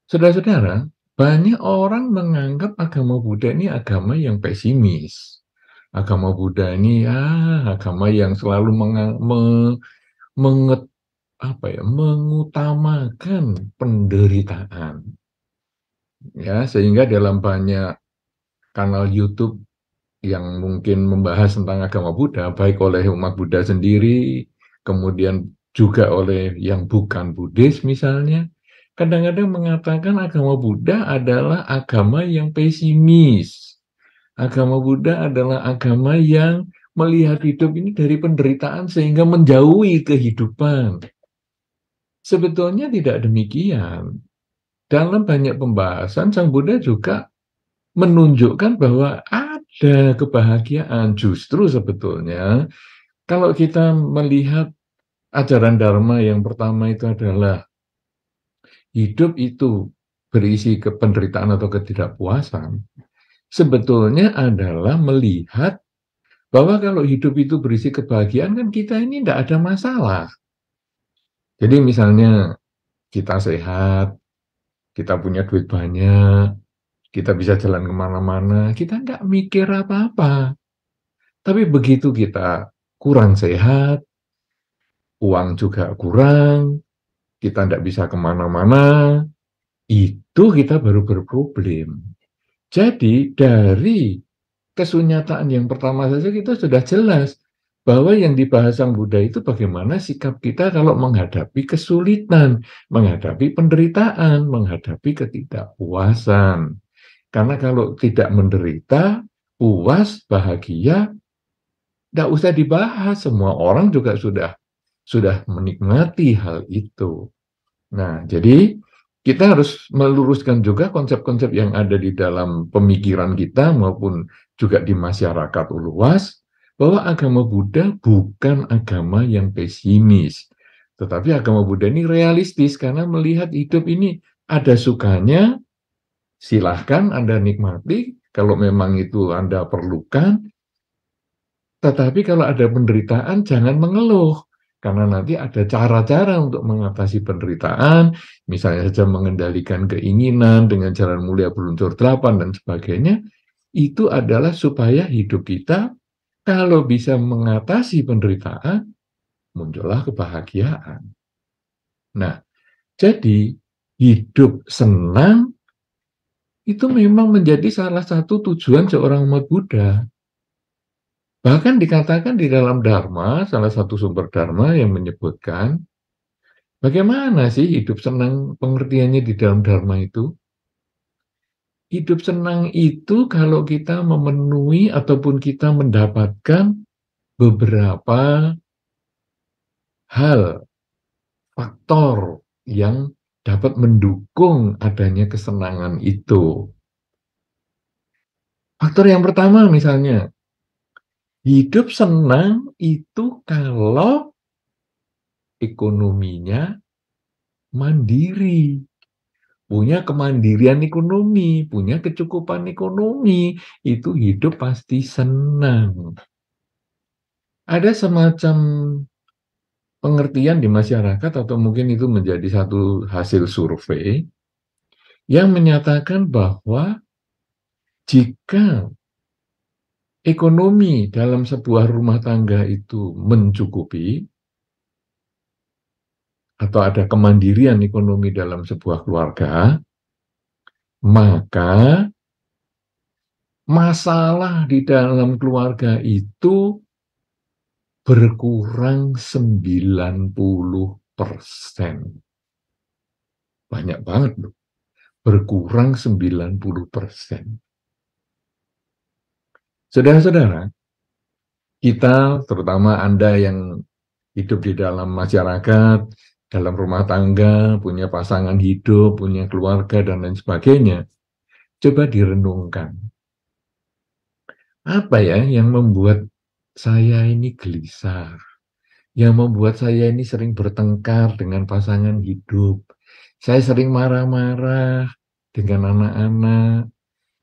Saudara-saudara, banyak orang menganggap agama Buddha ini agama yang pesimis. Agama Buddha ini agama yang selalu mengutamakan penderitaan. Ya, sehingga dalam banyak kanal YouTube yang mungkin membahas tentang agama Buddha, baik oleh umat Buddha sendiri, kemudian juga oleh yang bukan Buddhis misalnya, kadang-kadang mengatakan agama Buddha adalah agama yang pesimis. Agama Buddha adalah agama yang melihat hidup ini dari penderitaan sehingga menjauhi kehidupan. Sebetulnya tidak demikian. Dalam banyak pembahasan, Sang Buddha juga menunjukkan bahwa ada kebahagiaan. Justru sebetulnya kalau kita melihat ajaran Dharma yang pertama itu adalah hidup itu berisi kependeritaan atau ketidakpuasan, sebetulnya adalah melihat bahwa kalau hidup itu berisi kebahagiaan kan kita ini tidak ada masalah. Jadi misalnya kita sehat, kita punya duit banyak, kita bisa jalan kemana-mana, kita nggak mikir apa-apa. Tapi begitu kita kurang sehat, uang juga kurang, kita tidak bisa kemana-mana, itu kita baru berproblem. Jadi dari kesunyataan yang pertama saja kita sudah jelas bahwa yang dibahas Sang Buddha itu bagaimana sikap kita kalau menghadapi kesulitan, menghadapi penderitaan, menghadapi ketidakpuasan. Karena kalau tidak menderita, puas, bahagia, tidak usah dibahas. Semua orang juga sudah menikmati hal itu. Nah, jadi kita harus meluruskan juga konsep-konsep yang ada di dalam pemikiran kita maupun juga di masyarakat luas, bahwa agama Buddha bukan agama yang pesimis. Tetapi agama Buddha ini realistis karena melihat hidup ini ada sukanya, silahkan Anda nikmati, kalau memang itu Anda perlukan, tetapi kalau ada penderitaan jangan mengeluh. Karena nanti ada cara-cara untuk mengatasi penderitaan, misalnya saja mengendalikan keinginan dengan jalan mulia berunsur 8 dan sebagainya, itu adalah supaya hidup kita kalau bisa mengatasi penderitaan, muncullah kebahagiaan. Nah, jadi hidup senang itu memang menjadi salah satu tujuan seorang umat Buddha. Bahkan dikatakan di dalam Dharma, salah satu sumber Dharma yang menyebutkan, bagaimana sih hidup senang pengertiannya di dalam Dharma itu? Hidup senang itu kalau kita memenuhi ataupun kita mendapatkan beberapa hal, faktor yang dapat mendukung adanya kesenangan itu. Faktor yang pertama misalnya, hidup senang itu kalau ekonominya mandiri, punya kemandirian ekonomi, punya kecukupan ekonomi, itu hidup pasti senang. Ada semacam pengertian di masyarakat atau mungkin itu menjadi satu hasil survei yang menyatakan bahwa jika ekonomi dalam sebuah rumah tangga itu mencukupi atau ada kemandirian ekonomi dalam sebuah keluarga, maka masalah di dalam keluarga itu berkurang 90%. Banyak banget loh, berkurang 90%. Saudara-saudara, kita, terutama Anda yang hidup di dalam masyarakat, dalam rumah tangga, punya pasangan hidup, punya keluarga, dan lain sebagainya, coba direnungkan. Apa ya yang membuat saya ini gelisah? Yang membuat saya ini sering bertengkar dengan pasangan hidup. Saya sering marah-marah dengan anak-anak.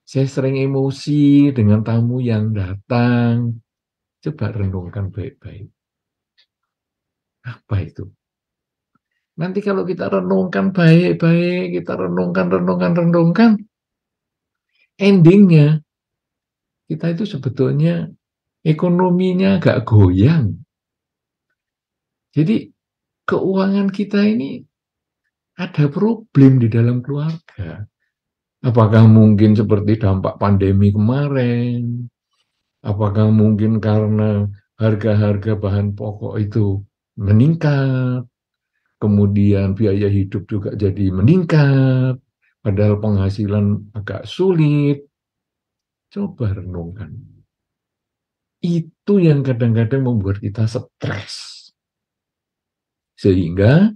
Saya sering emosi dengan tamu yang datang. Coba renungkan baik-baik. Apa itu? Nanti kalau kita renungkan baik-baik, kita renungkan, endingnya kita itu sebetulnya ekonominya agak goyang. Jadi keuangan kita ini ada problem di dalam keluarga. Apakah mungkin seperti dampak pandemi kemarin? Apakah mungkin karena harga-harga bahan pokok itu meningkat, kemudian biaya hidup juga jadi meningkat, padahal penghasilan agak sulit? Coba renungkan. Itu yang kadang-kadang membuat kita stres. Sehingga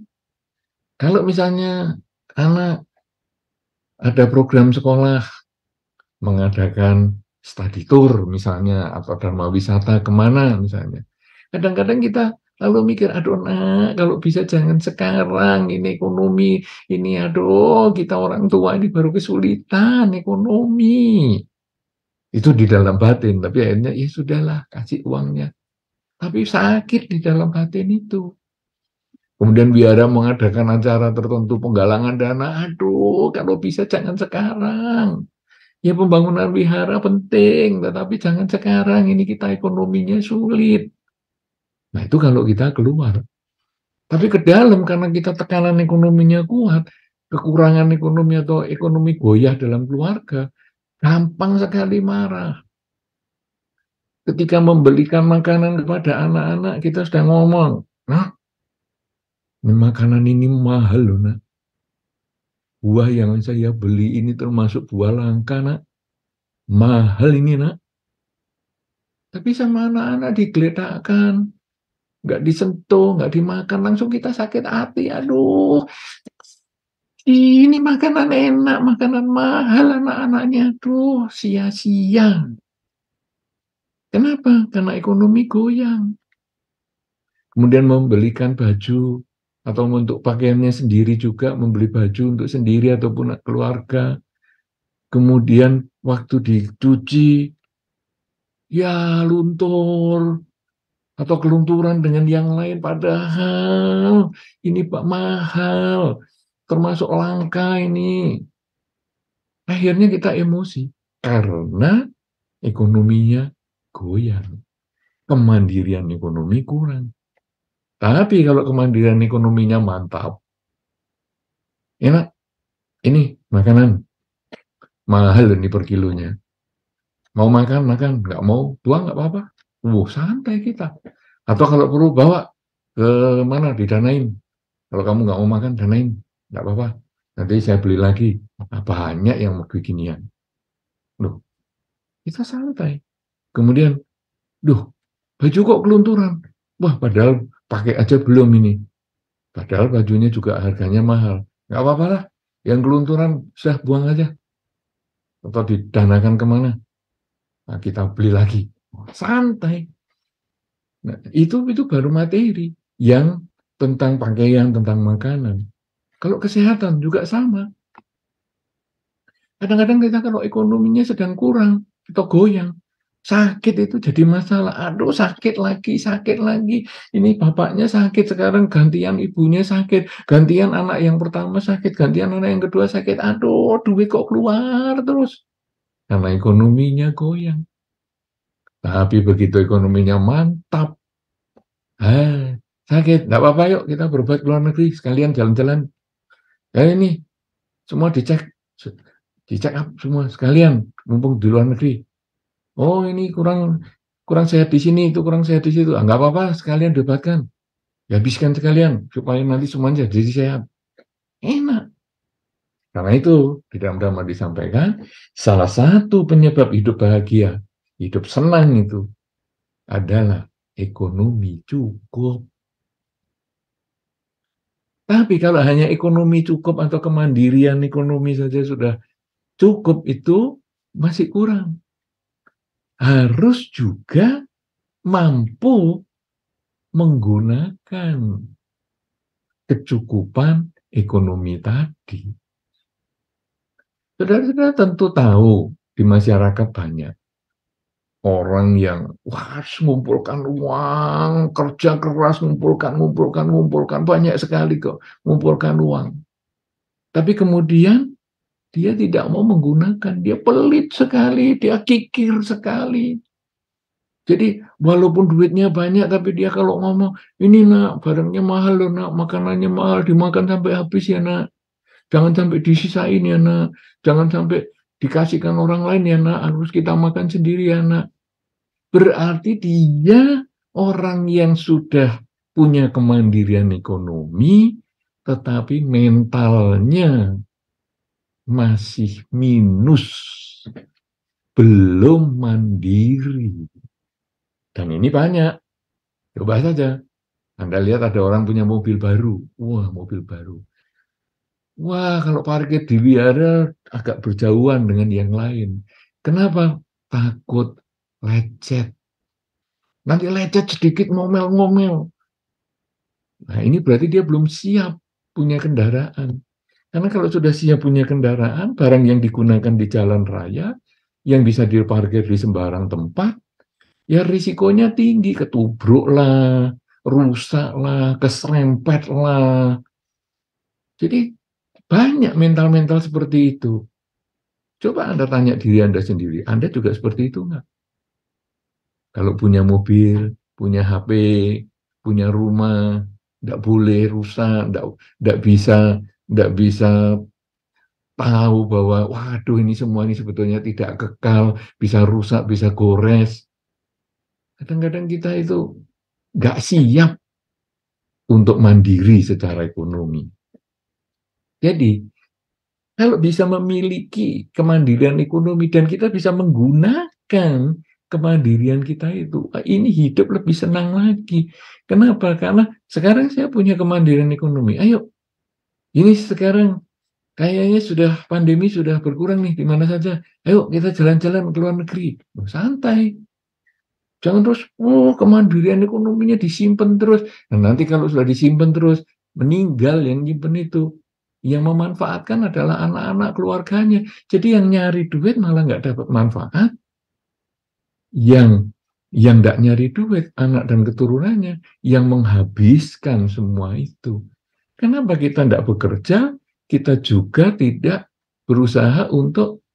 kalau misalnya anak ada program sekolah mengadakan study tour misalnya, atau dharma wisata kemana misalnya, kadang-kadang kita lalu mikir, aduh nak, kalau bisa jangan sekarang, ini ekonomi, ini aduh kita orang tua ini baru kesulitan ekonomi. Itu di dalam batin, tapi akhirnya ya sudahlah, kasih uangnya. Tapi sakit di dalam batin itu. Kemudian biara mengadakan acara tertentu penggalangan dana, aduh kalau bisa jangan sekarang. Ya pembangunan wihara penting, tetapi jangan sekarang, ini kita ekonominya sulit. Nah itu kalau kita keluar. Tapi ke dalam karena kita tekanan ekonominya kuat, kekurangan ekonomi atau ekonomi goyah dalam keluarga, gampang sekali marah. Ketika membelikan makanan kepada anak-anak, kita sudah ngomong, nah, ini makanan ini mahal loh nak. Buah yang saya beli ini termasuk buah langka nak. Mahal ini nak. Tapi sama anak-anak digeletakkan, nggak disentuh, nggak dimakan, langsung kita sakit hati. Aduh, ini makanan enak, makanan mahal anak-anaknya. Aduh, sia-sia. Kenapa? Karena ekonomi goyang. Kemudian membelikan baju atau untuk pakaiannya sendiri juga, membeli baju untuk sendiri ataupun keluarga. Kemudian waktu dicuci, ya luntur atau kelunturan dengan yang lain, padahal ini Pak mahal, termasuk langka ini. Akhirnya kita emosi karena ekonominya goyang, kemandirian ekonomi kurang. Tapi kalau kemandirian ekonominya mantap, enak, ini makanan mahal ini per kilonya. Mau makan, makan. Nggak mau, buang nggak apa-apa. Santai kita. Atau kalau perlu bawa ke mana, didanain. Kalau kamu nggak mau makan, danain. Nggak apa-apa. Nanti saya beli lagi. Banyak yang beginian. Loh, kita santai. Kemudian, baju kok kelunturan. Wah, padahal pakai aja belum ini. Padahal bajunya juga harganya mahal. Nggak apa-apa lah. Yang kelunturan, sudah buang aja. Atau didanakan kemana. Nah, kita beli lagi. Santai. Nah, itu baru materi yang tentang pakaian, tentang makanan. Kalau kesehatan juga sama. Kadang-kadang kita kalau ekonominya sedang kurang atau goyang, sakit itu jadi masalah. Aduh, sakit lagi, sakit lagi. Ini bapaknya sakit, sekarang gantian ibunya sakit, gantian anak yang pertama sakit, gantian anak yang kedua sakit. Aduh, duit kok keluar terus. Karena ekonominya goyang. Tapi begitu ekonominya mantap, sakit, nggak apa-apa, yuk kita berobat ke luar negeri, sekalian jalan-jalan. Ini semua dicek up semua sekalian, mumpung di luar negeri. Oh ini kurang kurang sehat di sini, itu kurang sehat di situ. Nggak apa-apa, sekalian diobatkan, habiskan sekalian supaya nanti semuanya jadi sehat. Enak. Karena itu di dalam drama disampaikan, salah satu penyebab hidup bahagia, hidup senang itu adalah ekonomi cukup. Tapi kalau hanya ekonomi cukup atau kemandirian ekonomi saja sudah cukup, itu masih kurang. Harus juga mampu menggunakan kecukupan ekonomi tadi. Saudara-saudara tentu tahu di masyarakat banyak orang yang wah mengumpulkan uang, kerja keras, mengumpulkan banyak sekali kok, mengumpulkan uang. Tapi kemudian dia tidak mau menggunakan, dia pelit sekali, dia kikir sekali. Jadi walaupun duitnya banyak, tapi dia kalau ngomong, ini nak barangnya mahal loh nak, makanannya mahal, dimakan sampai habis ya nak. Jangan sampai disisain ya nak, jangan sampai dikasihkan orang lain ya nak, harus kita makan sendiri ya nak. Berarti dia orang yang sudah punya kemandirian ekonomi, tetapi mentalnya masih minus, belum mandiri. Dan ini banyak. Coba saja, Anda lihat ada orang punya mobil baru. Wah, mobil baru. Wah, kalau parkir di wihara agak berjauhan dengan yang lain. Kenapa? Takut lecet. Nanti lecet sedikit ngomel-ngomel. Nah, ini berarti dia belum siap punya kendaraan. Karena kalau sudah siap punya kendaraan, barang yang digunakan di jalan raya, yang bisa diparkir di sembarang tempat, ya risikonya tinggi, ketubruk lah, rusak lah, keserempet lah. Jadi banyak mental-mental seperti itu. Coba Anda tanya diri Anda sendiri, Anda juga seperti itu nggak? Kalau punya mobil, punya HP, punya rumah, nggak boleh rusak, nggak bisa tahu bahwa waduh ini semua ini sebetulnya tidak kekal, bisa rusak, bisa gores. Kadang-kadang kita itu nggak siap untuk mandiri secara ekonomi. Jadi, kalau bisa memiliki kemandirian ekonomi dan kita bisa menggunakan kemandirian kita itu, ini hidup lebih senang lagi. Kenapa? Karena sekarang saya punya kemandirian ekonomi. Ayo, ini sekarang kayaknya sudah pandemi sudah berkurang nih di mana saja. Ayo kita jalan-jalan ke luar negeri. Santai. Jangan terus, kemandirian ekonominya disimpan terus. Nah, nanti kalau sudah disimpan terus, meninggal yang nyimpen itu. Yang memanfaatkan adalah anak-anak keluarganya. Jadi yang nyari duit malah nggak dapat manfaat. Yang nggak nyari duit, anak dan keturunannya, yang menghabiskan semua itu. Kenapa kita tidak bekerja, kita juga tidak berusaha untuk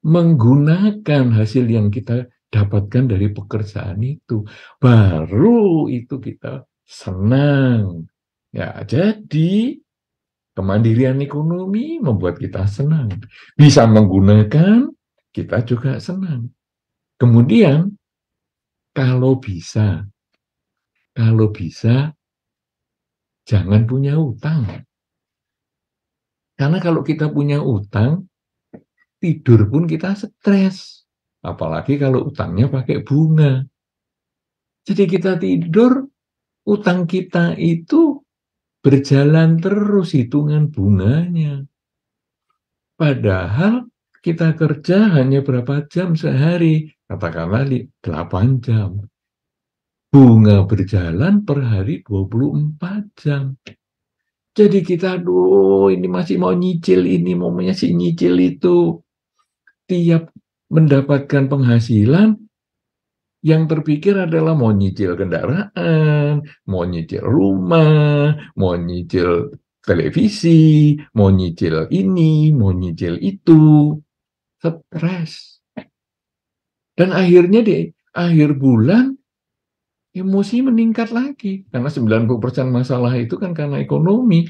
menggunakan hasil yang kita dapatkan dari pekerjaan itu. Baru itu kita senang. Ya, jadi kemandirian ekonomi membuat kita senang. Bisa menggunakan, kita juga senang. Kemudian, kalau bisa, jangan punya utang. Karena kalau kita punya utang, tidur pun kita stres. Apalagi kalau utangnya pakai bunga. Jadi kita tidur, utang kita itu berjalan terus hitungan bunganya. Padahal kita kerja hanya berapa jam sehari, katakanlah 8 jam. Bunga berjalan per hari 24 jam. Jadi kita, aduh ini masih mau nyicil ini, mau masih nyicil itu. Tiap mendapatkan penghasilan, yang terpikir adalah mau nyicil kendaraan, mau nyicil rumah, mau nyicil televisi, mau nyicil ini, mau nyicil itu. Stres. Dan akhirnya di akhir bulan, emosi meningkat lagi. Karena 90% masalah itu kan karena ekonomi.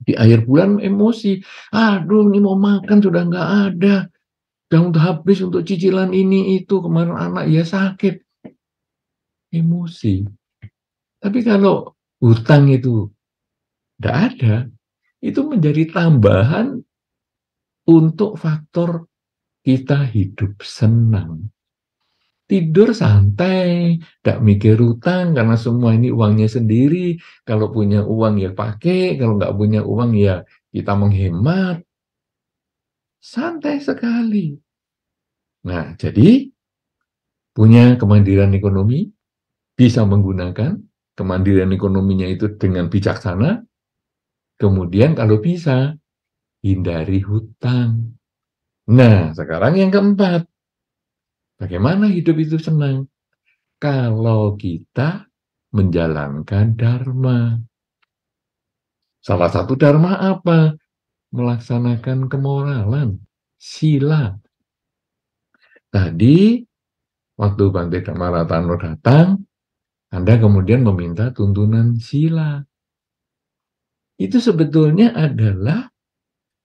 Di akhir bulan emosi. Aduh, ini mau makan sudah nggak ada. Udah habis untuk cicilan ini itu, kemarin anak ya sakit. Emosi. Tapi kalau hutang itu tidak ada, itu menjadi tambahan untuk faktor kita hidup senang. Tidur santai, tidak mikir hutang karena semua ini uangnya sendiri. Kalau punya uang ya pakai, kalau nggak punya uang ya kita menghemat. Santai sekali. Nah, jadi punya kemandirian ekonomi, bisa menggunakan kemandirian ekonominya itu dengan bijaksana, kemudian kalau bisa, hindari hutang. Nah, sekarang yang keempat, Bagaimana hidup itu senang? Kalau kita menjalankan dharma. Salah satu dharma apa? Melaksanakan kemoralan, sila. Tadi, waktu Bante Dhammaratano datang, Anda kemudian meminta tuntunan sila. Itu sebetulnya adalah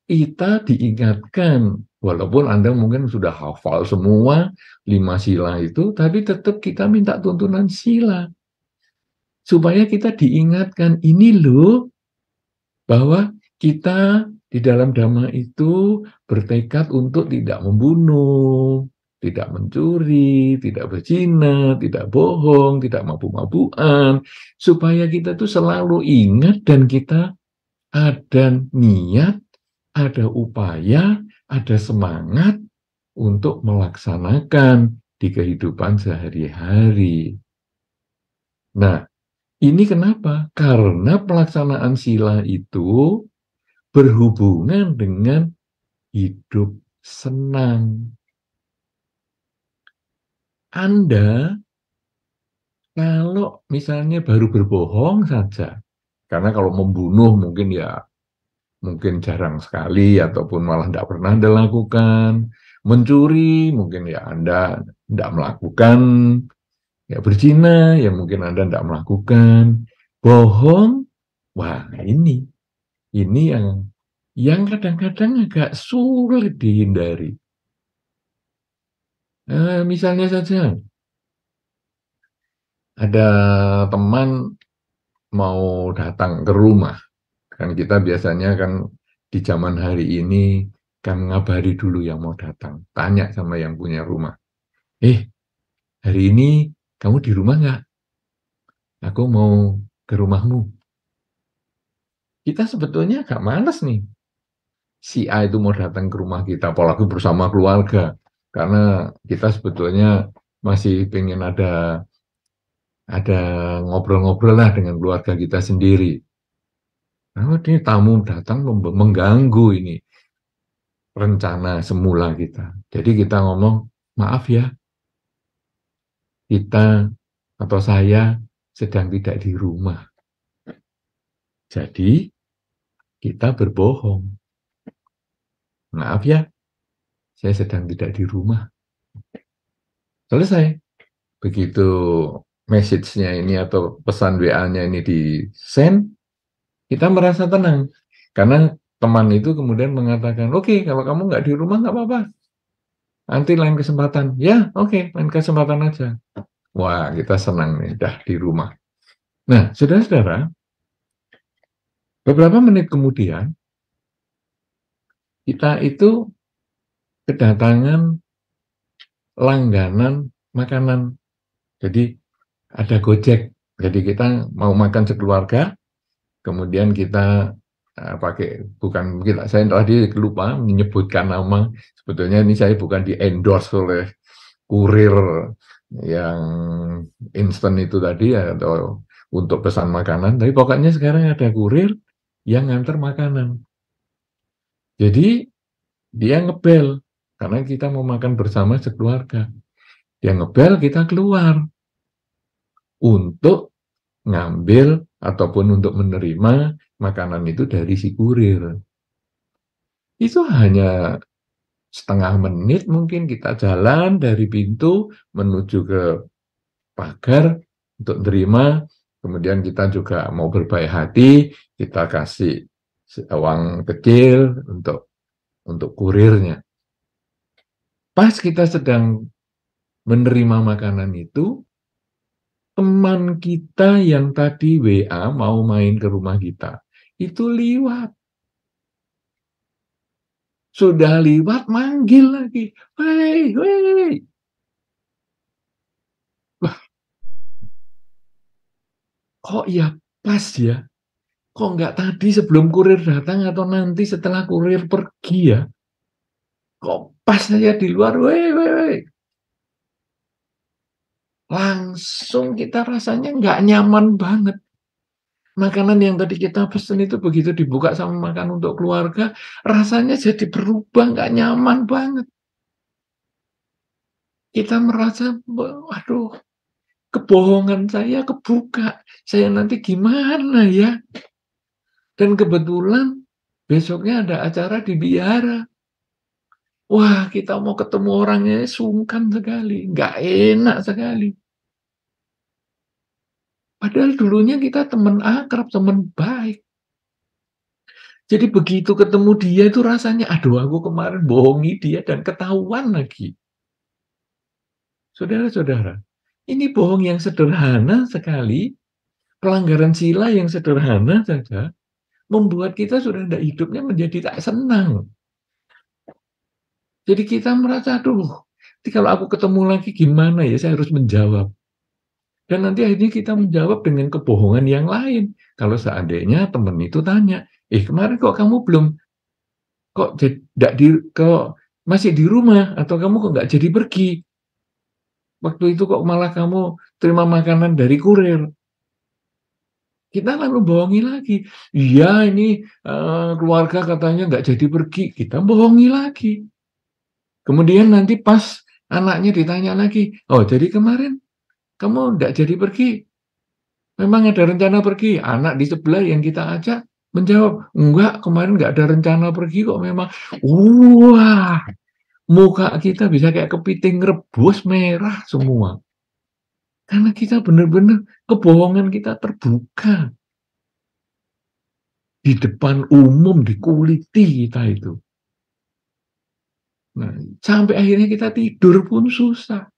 kita diingatkan, walaupun Anda mungkin sudah hafal semua 5 sila itu, tapi tetap kita minta tuntunan sila. Supaya kita diingatkan, ini loh, bahwa kita di dalam dhamma itu bertekad untuk tidak membunuh, tidak mencuri, tidak berzina, tidak bohong, tidak mabuk-mabukan, supaya kita tuh selalu ingat dan kita ada niat, ada upaya, ada semangat untuk melaksanakan di kehidupan sehari-hari. Nah, ini kenapa? Karena pelaksanaan sila itu berhubungan dengan hidup senang. Anda kalau misalnya baru berbohong saja, karena kalau membunuh mungkin jarang sekali ataupun malah tidak pernah Anda lakukan. Mencuri mungkin ya Anda tidak melakukan. Ya berzina ya mungkin Anda tidak melakukan. Bohong, wah ini yang kadang-kadang agak sulit dihindari. Misalnya saja, ada teman mau datang ke rumah, kan kita biasanya kan di zaman hari ini kan ngabari dulu yang mau datang, tanya sama yang punya rumah, hari ini kamu di rumah nggak? Aku mau ke rumahmu. Kita sebetulnya agak males nih, si A itu mau datang ke rumah kita, apalagi bersama keluarga, karena kita sebetulnya masih pengen ada ngobrol-ngobrol lah dengan keluarga kita sendiri. Nah, ini tamu datang mengganggu ini rencana semula kita. Jadi kita ngomong, maaf ya, kita atau saya sedang tidak di rumah. Jadi kita berbohong. Maaf ya, saya sedang tidak di rumah. Selesai. Begitu message-nya ini atau pesan WA-nya ini di-send, kita merasa tenang. Karena teman itu kemudian mengatakan, oke, kalau kamu nggak di rumah nggak apa-apa. Nanti lain kesempatan. Ya, oke, lain kesempatan aja. Wah, kita senang nih, dah di rumah. Nah, saudara-saudara, beberapa menit kemudian, kita itu kedatangan langganan makanan. Jadi, ada Gojek. Jadi, kita mau makan sekeluarga, kemudian kita bukan kita, saya tadi lupa menyebutkan nama, sebetulnya ini saya bukan di endorse oleh kurir yang instan itu tadi atau untuk pesan makanan, tapi pokoknya sekarang ada kurir yang nganter makanan. Jadi dia ngebel karena kita mau makan bersama sekeluarga. Dia ngebel, kita keluar untuk ngambil ataupun untuk menerima makanan itu dari si kurir. Itu hanya setengah menit mungkin kita jalan dari pintu menuju ke pagar untuk terima, kemudian kita juga mau berbaik hati, kita kasih uang kecil untuk kurirnya. Pas kita sedang menerima makanan itu, teman kita yang tadi WA mau main ke rumah kita, itu liwat. Sudah liwat, manggil lagi. Hei, hei. Wah, kok ya pas ya? Kok nggak tadi sebelum kurir datang atau nanti setelah kurir pergi ya? Kok pas saya di luar, wei, wei, wei. Langsung kita rasanya nggak nyaman banget. Makanan yang tadi kita pesen itu begitu dibuka sama makan untuk keluarga, rasanya jadi berubah, nggak nyaman banget. kita merasa, "Waduh, kebohongan saya kebuka, saya nanti gimana ya?" Dan kebetulan besoknya ada acara di wihara. Wah, kita mau ketemu orangnya sungkan sekali, nggak enak sekali. Padahal dulunya kita teman akrab, teman baik. Jadi begitu ketemu dia itu rasanya, aduh aku kemarin bohongi dia dan ketahuan lagi. Saudara-saudara, ini bohong yang sederhana sekali, pelanggaran sila yang sederhana saja, membuat kita sudah tidak hidupnya menjadi tak senang. Jadi kita merasa, aduh, nanti kalau aku ketemu lagi gimana ya, saya harus menjawab. Dan nanti akhirnya kita menjawab dengan kebohongan yang lain. Kalau seandainya teman itu tanya, kemarin kok kamu belum, kok tidak di, kok masih di rumah, atau kamu kok nggak jadi pergi? Waktu itu kok malah kamu terima makanan dari kurir. Kita lalu bohongi lagi. Iya ini keluarga katanya nggak jadi pergi. Kita bohongi lagi. Kemudian nanti pas anaknya ditanya lagi, oh jadi kemarin kamu nggak jadi pergi? Memang ada rencana pergi? Anak di sebelah yang kita ajak menjawab, enggak kemarin nggak ada rencana pergi kok memang. Wah, muka kita bisa kayak kepiting rebus merah semua. Karena kita benar-benar kebohongan kita terbuka. Di depan umum, dikuliti kita itu. Nah, sampai akhirnya kita tidur pun susah.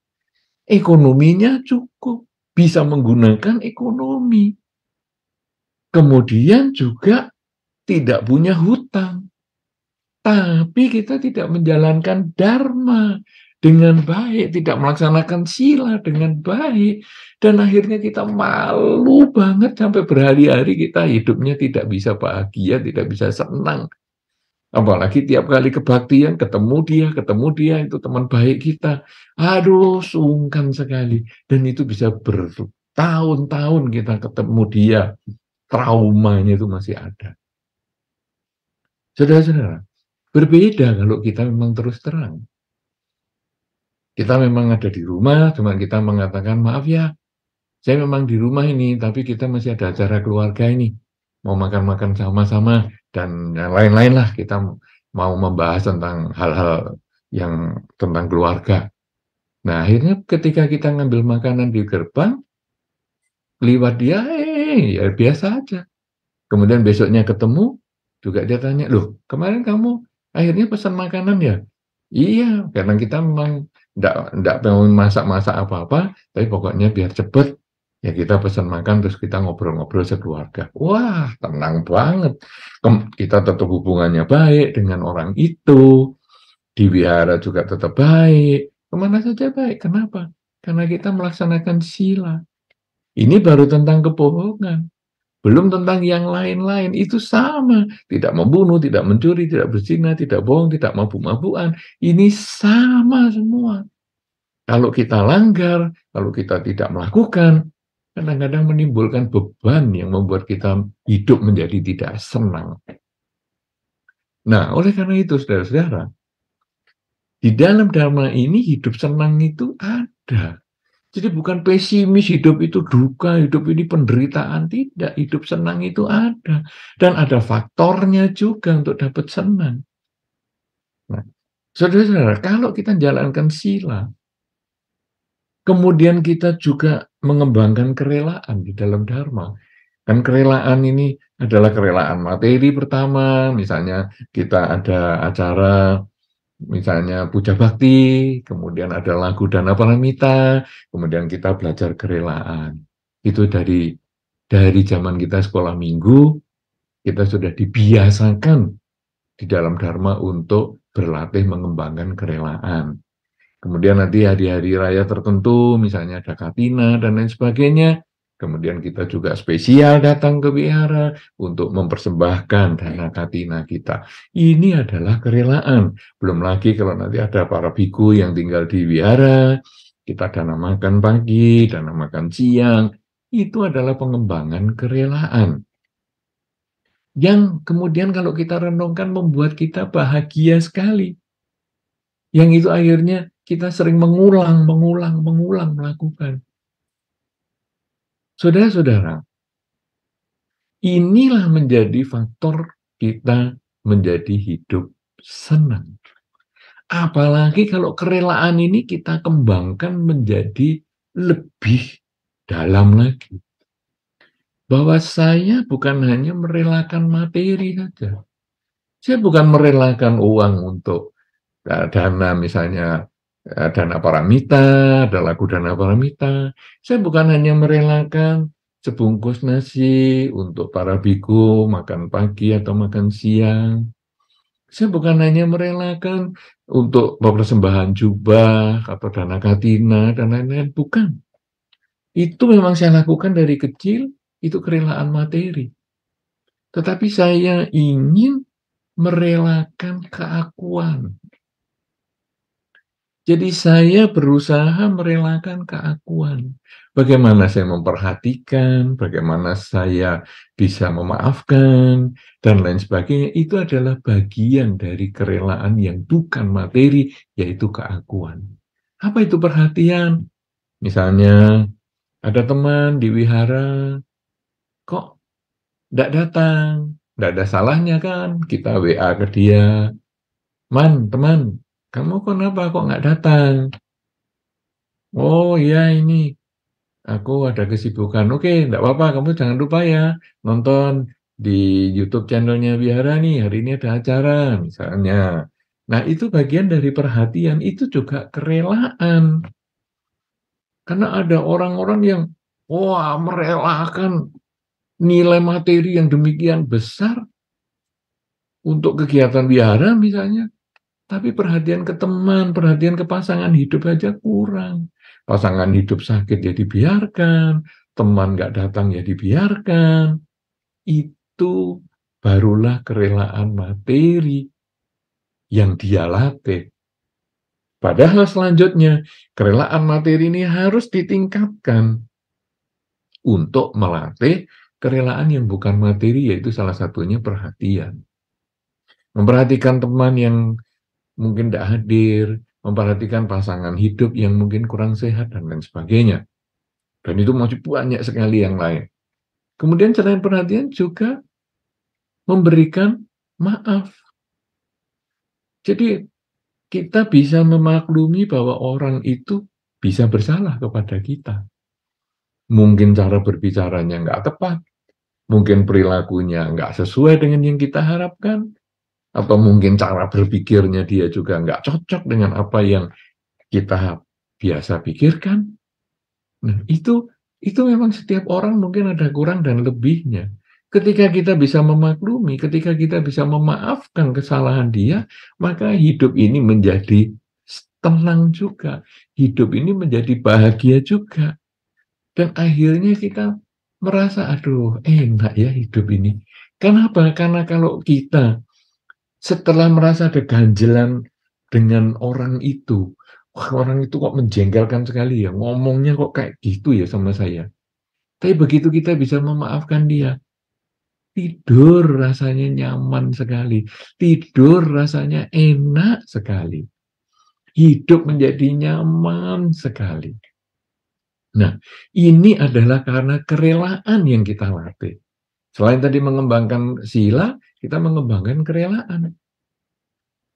Ekonominya cukup, bisa menggunakan ekonomi. Kemudian juga tidak punya hutang. Tapi kita tidak menjalankan dharma dengan baik, tidak melaksanakan sila dengan baik. Dan akhirnya kita malu banget sampai berhari-hari kita hidupnya tidak bisa bahagia, tidak bisa senang. Apalagi tiap kali kebaktian ketemu dia itu teman baik kita. Aduh, sungkan sekali. Dan itu bisa bertahun-tahun kita ketemu dia. Traumanya itu masih ada. Saudara-saudara, berbeda kalau kita memang terus terang. Kita memang ada di rumah, cuma kita mengatakan, maaf ya, saya memang di rumah ini, tapi kita masih ada acara keluarga ini. Mau makan-makan sama-sama, dan yang lain-lain lah. Kita mau membahas tentang hal-hal yang tentang keluarga. Nah, akhirnya ketika kita ngambil makanan di gerbang, liwat dia, ya biasa aja. Kemudian besoknya ketemu, juga dia tanya, loh kemarin kamu akhirnya pesan makanan ya? Iya, karena kita memang enggak mau masak-masak apa-apa, tapi pokoknya biar cepet, ya kita pesan makan terus kita ngobrol-ngobrol sekeluarga. Wah, tenang banget. Kita tetap hubungannya baik dengan orang itu, di wihara juga tetap baik, kemana saja baik. Kenapa? Karena kita melaksanakan sila. Ini baru tentang kebohongan. Belum tentang yang lain-lain, itu sama. Tidak membunuh, tidak mencuri, tidak berzina, tidak bohong, tidak mabuk-mabukan. Ini sama semua. Kalau kita langgar, kalau kita tidak melakukan, kadang-kadang menimbulkan beban yang membuat kita hidup menjadi tidak senang. Nah, oleh karena itu, saudara-saudara, di dalam dharma ini hidup senang itu ada. Jadi bukan pesimis, hidup itu duka, hidup ini penderitaan. Tidak, hidup senang itu ada. Dan ada faktornya juga untuk dapat senang. Nah, saudara-saudara, kalau kita jalankan sila, kemudian kita juga mengembangkan kerelaan di dalam dharma. Kan kerelaan ini adalah kerelaan materi pertama, misalnya kita ada acara misalnya puja bakti, kemudian ada lagu Dana Paramita, kemudian kita belajar kerelaan. Itu dari zaman kita sekolah minggu, kita sudah dibiasakan di dalam dharma untuk berlatih mengembangkan kerelaan. Kemudian nanti hari-hari raya tertentu, misalnya ada Katina dan lain sebagainya, kemudian kita juga spesial datang ke wihara untuk mempersembahkan dana katina kita. Ini adalah kerelaan. Belum lagi kalau nanti ada para biku yang tinggal di wihara, kita dana makan pagi, dana makan siang. Itu adalah pengembangan kerelaan. Yang kemudian kalau kita renungkan membuat kita bahagia sekali. Yang itu akhirnya kita sering mengulang melakukan. Saudara-saudara, inilah menjadi faktor kita menjadi hidup senang. Apalagi kalau kerelaan ini kita kembangkan menjadi lebih dalam lagi. Bahwa saya bukan hanya merelakan materi saja. Saya bukan merelakan uang untuk dana, misalnya dana paramita, ada lagu dana paramita. Saya bukan hanya merelakan sebungkus nasi untuk para biku makan pagi atau makan siang. Saya bukan hanya merelakan untuk persembahan jubah atau dana katina dan lain-lain. Bukan. Itu memang saya lakukan dari kecil, itu kerelaan materi. Tetapi saya ingin merelakan keakuan. Jadi saya berusaha merelakan keakuan. Bagaimana saya memperhatikan, bagaimana saya bisa memaafkan, dan lain sebagainya. Itu adalah bagian dari kerelaan yang bukan materi, yaitu keakuan. Apa itu perhatian? Misalnya, ada teman di wihara, kok tidak datang? Tidak ada salahnya kan? Kita WA ke dia, teman, kamu kenapa kok nggak datang? Oh iya, ini aku ada kesibukan. Oke, enggak apa-apa, kamu jangan lupa ya nonton di YouTube channelnya Wihara nih, hari ini ada acara misalnya. Nah, itu bagian dari perhatian, itu juga kerelaan. Karena ada orang-orang yang wah merelakan nilai materi yang demikian besar untuk kegiatan wihara misalnya, tapi perhatian ke teman, perhatian ke pasangan hidup aja kurang. Pasangan hidup sakit ya dibiarkan, teman nggak datang ya dibiarkan. Itu barulah kerelaan materi yang dia latih. Padahal selanjutnya, kerelaan materi ini harus ditingkatkan untuk melatih kerelaan yang bukan materi, yaitu salah satunya perhatian. Memperhatikan teman yang mungkin tidak hadir, memperhatikan pasangan hidup yang mungkin kurang sehat, dan lain sebagainya. Dan itu masih banyak sekali yang lain. Kemudian selain perhatian juga memberikan maaf. Jadi kita bisa memaklumi bahwa orang itu bisa bersalah kepada kita. Mungkin cara berbicaranya nggak tepat, mungkin perilakunya nggak sesuai dengan yang kita harapkan, atau mungkin cara berpikirnya dia juga nggak cocok dengan apa yang kita biasa pikirkan. Nah, itu memang setiap orang mungkin ada kurang dan lebihnya. Ketika kita bisa memaklumi, ketika kita bisa memaafkan kesalahan dia, maka hidup ini menjadi tenang juga. Hidup ini menjadi bahagia juga. Dan akhirnya kita merasa, aduh, enak ya hidup ini. Kenapa? Karena kalau kita setelah merasa ada ganjelan dengan orang itu, wah, orang itu kok menjengkelkan sekali ya, ngomongnya kok kayak gitu ya sama saya. Tapi begitu kita bisa memaafkan dia, tidur rasanya nyaman sekali, tidur rasanya enak sekali, hidup menjadi nyaman sekali. Nah, ini adalah karena kerelaan yang kita latih. Selain tadi mengembangkan sila, kita mengembangkan kerelaan.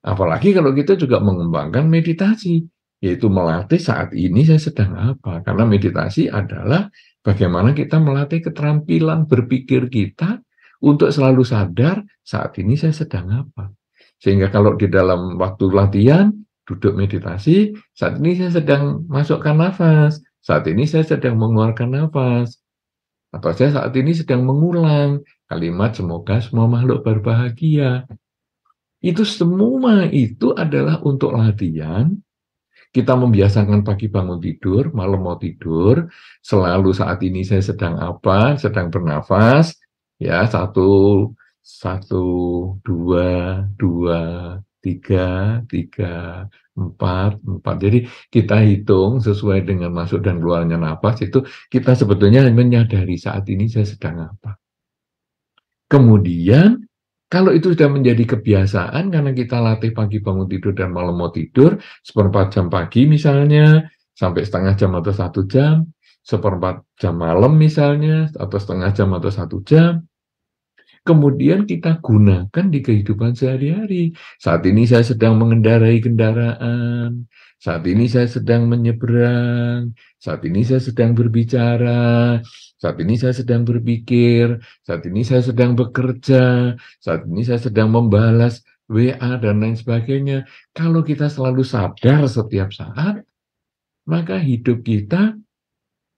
Apalagi kalau kita juga mengembangkan meditasi, yaitu melatih saat ini saya sedang apa. Karena meditasi adalah bagaimana kita melatih keterampilan berpikir kita untuk selalu sadar saat ini saya sedang apa. Sehingga kalau di dalam waktu latihan, duduk meditasi, saat ini saya sedang masukkan nafas, saat ini saya sedang mengeluarkan nafas, atau saya saat ini sedang mengulang kalimat semoga semua makhluk berbahagia. Itu semua itu adalah untuk latihan. Kita membiasakan pagi bangun tidur, malam mau tidur, selalu saat ini saya sedang apa, sedang bernafas, ya, satu, satu, dua, tiga, empat. Jadi kita hitung sesuai dengan masuk dan keluarnya nafas, itu kita sebetulnya menyadari saat ini saya sedang apa. Kemudian Kalau itu sudah menjadi kebiasaan karena kita latih pagi bangun tidur dan malam mau tidur, seperempat jam pagi misalnya, sampai setengah jam atau 1 jam, seperempat jam malam misalnya, atau setengah jam atau 1 jam, kemudian kita gunakan di kehidupan sehari-hari. Saat ini saya sedang mengendarai kendaraan, saat ini saya sedang menyeberang, saat ini saya sedang berbicara, saat ini saya sedang berpikir, saat ini saya sedang bekerja, saat ini saya sedang membalas WA dan lain sebagainya. Kalau kita selalu sadar setiap saat, maka hidup kita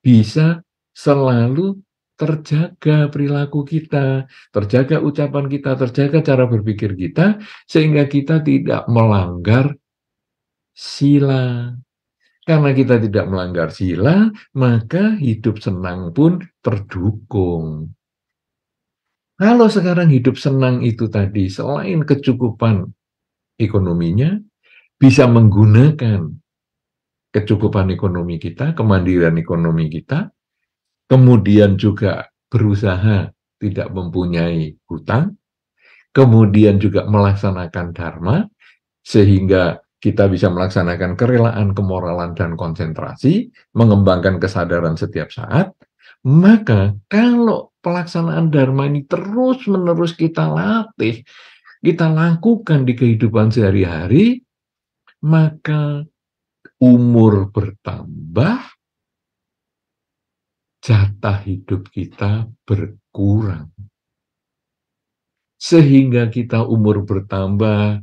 bisa selalu terjaga perilaku kita, terjaga ucapan kita, terjaga cara berpikir kita, sehingga kita tidak melanggar sila. Karena kita tidak melanggar sila, maka hidup senang pun terdukung. Kalau sekarang hidup senang itu tadi, selain kecukupan ekonominya, bisa menggunakan kecukupan ekonomi kita, kemandirian ekonomi kita, kemudian juga berusaha tidak mempunyai hutang, kemudian juga melaksanakan dharma, sehingga kita bisa melaksanakan kerelaan, kemoralan, dan konsentrasi, mengembangkan kesadaran setiap saat. Maka kalau pelaksanaan dharma ini terus-menerus kita latih, kita lakukan di kehidupan sehari-hari, maka umur bertambah, jatah hidup kita berkurang. Sehingga kita umur bertambah,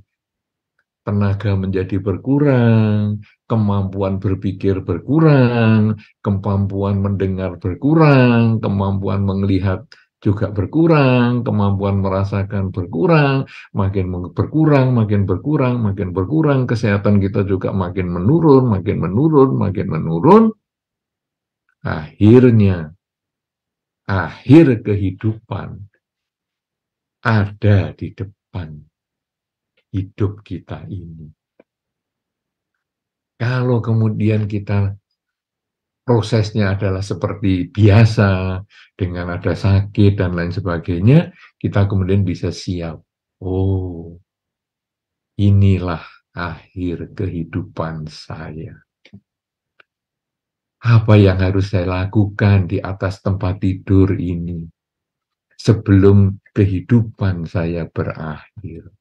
tenaga menjadi berkurang, kemampuan berpikir berkurang, kemampuan mendengar berkurang, kemampuan melihat juga berkurang, kemampuan merasakan berkurang, makin berkurang, makin berkurang, makin berkurang, kesehatan kita juga makin menurun, makin menurun, makin menurun. Akhirnya, akhir kehidupan ada di depan hidup kita ini. Kalau kemudian kita prosesnya adalah seperti biasa, dengan ada sakit dan lain sebagainya, kita kemudian bisa siap. Oh, inilah akhir kehidupan saya. Apa yang harus saya lakukan di atas tempat tidur ini sebelum kehidupan saya berakhir?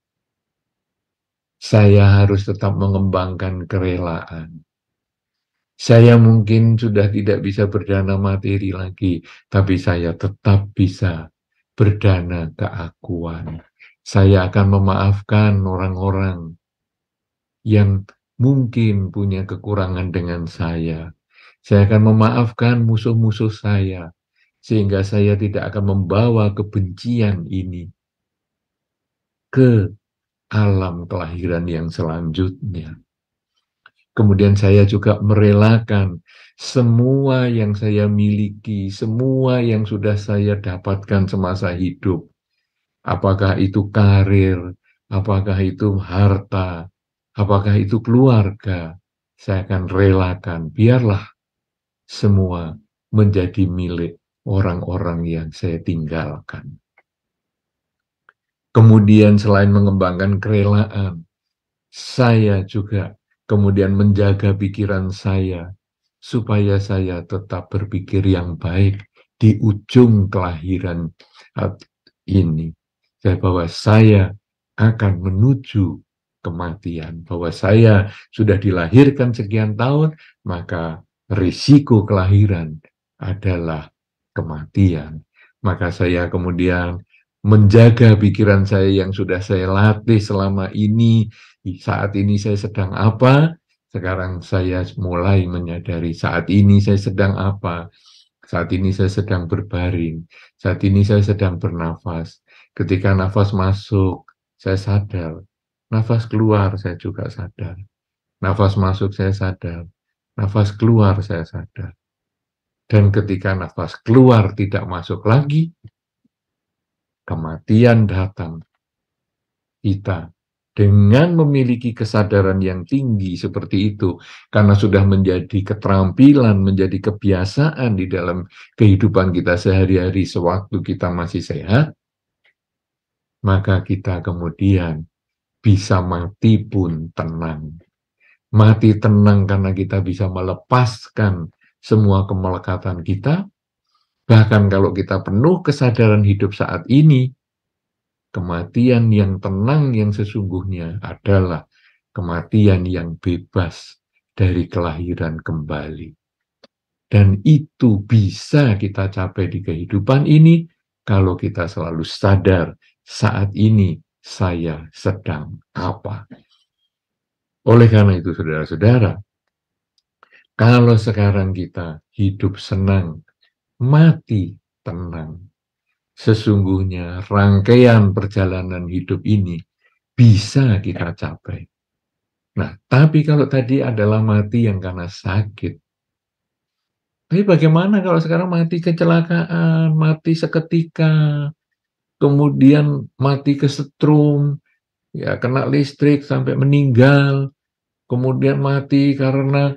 Saya harus tetap mengembangkan kerelaan. Saya mungkin sudah tidak bisa berdana materi lagi, tapi saya tetap bisa berdana keakuan. Saya akan memaafkan orang-orang yang mungkin punya kekurangan dengan saya. Saya akan memaafkan musuh-musuh saya, sehingga saya tidak akan membawa kebencian ini ke alam kelahiran yang selanjutnya. Kemudian saya juga merelakan semua yang saya miliki, semua yang sudah saya dapatkan semasa hidup. Apakah itu karir, apakah itu harta, apakah itu keluarga, saya akan relakan. Biarlah semua menjadi milik orang-orang yang saya tinggalkan. Kemudian selain mengembangkan kerelaan, saya juga kemudian menjaga pikiran saya, supaya saya tetap berpikir yang baik di ujung kelahiran ini. Bahwa saya akan menuju kematian, bahwa saya sudah dilahirkan sekian tahun, maka risiko kelahiran adalah kematian. Maka saya kemudian menjaga pikiran saya yang sudah saya latih selama ini. Saat ini saya sedang apa? Sekarang saya mulai menyadari saat ini saya sedang apa. Saat ini saya sedang berbaring. Saat ini saya sedang bernafas. Ketika nafas masuk, saya sadar. Nafas keluar, saya juga sadar. Nafas masuk, saya sadar. Nafas keluar, saya sadar. Dan ketika nafas keluar tidak masuk lagi, kematian datang. Kita dengan memiliki kesadaran yang tinggi seperti itu, karena sudah menjadi keterampilan, menjadi kebiasaan di dalam kehidupan kita sehari-hari sewaktu kita masih sehat, maka kita kemudian bisa mati pun tenang. Mati tenang karena kita bisa melepaskan semua kemelekatan kita. Bahkan kalau kita penuh kesadaran hidup saat ini, kematian yang tenang yang sesungguhnya adalah kematian yang bebas dari kelahiran kembali. Dan itu bisa kita capai di kehidupan ini kalau kita selalu sadar saat ini saya sedang apa. Oleh karena itu, saudara-saudara, kalau sekarang kita hidup senang, mati tenang, sesungguhnya rangkaian perjalanan hidup ini bisa kita capai. Nah, tapi kalau tadi adalah mati yang karena sakit, tapi bagaimana kalau sekarang mati kecelakaan, mati seketika, kemudian mati kesetrum, ya kena listrik sampai meninggal, kemudian mati karena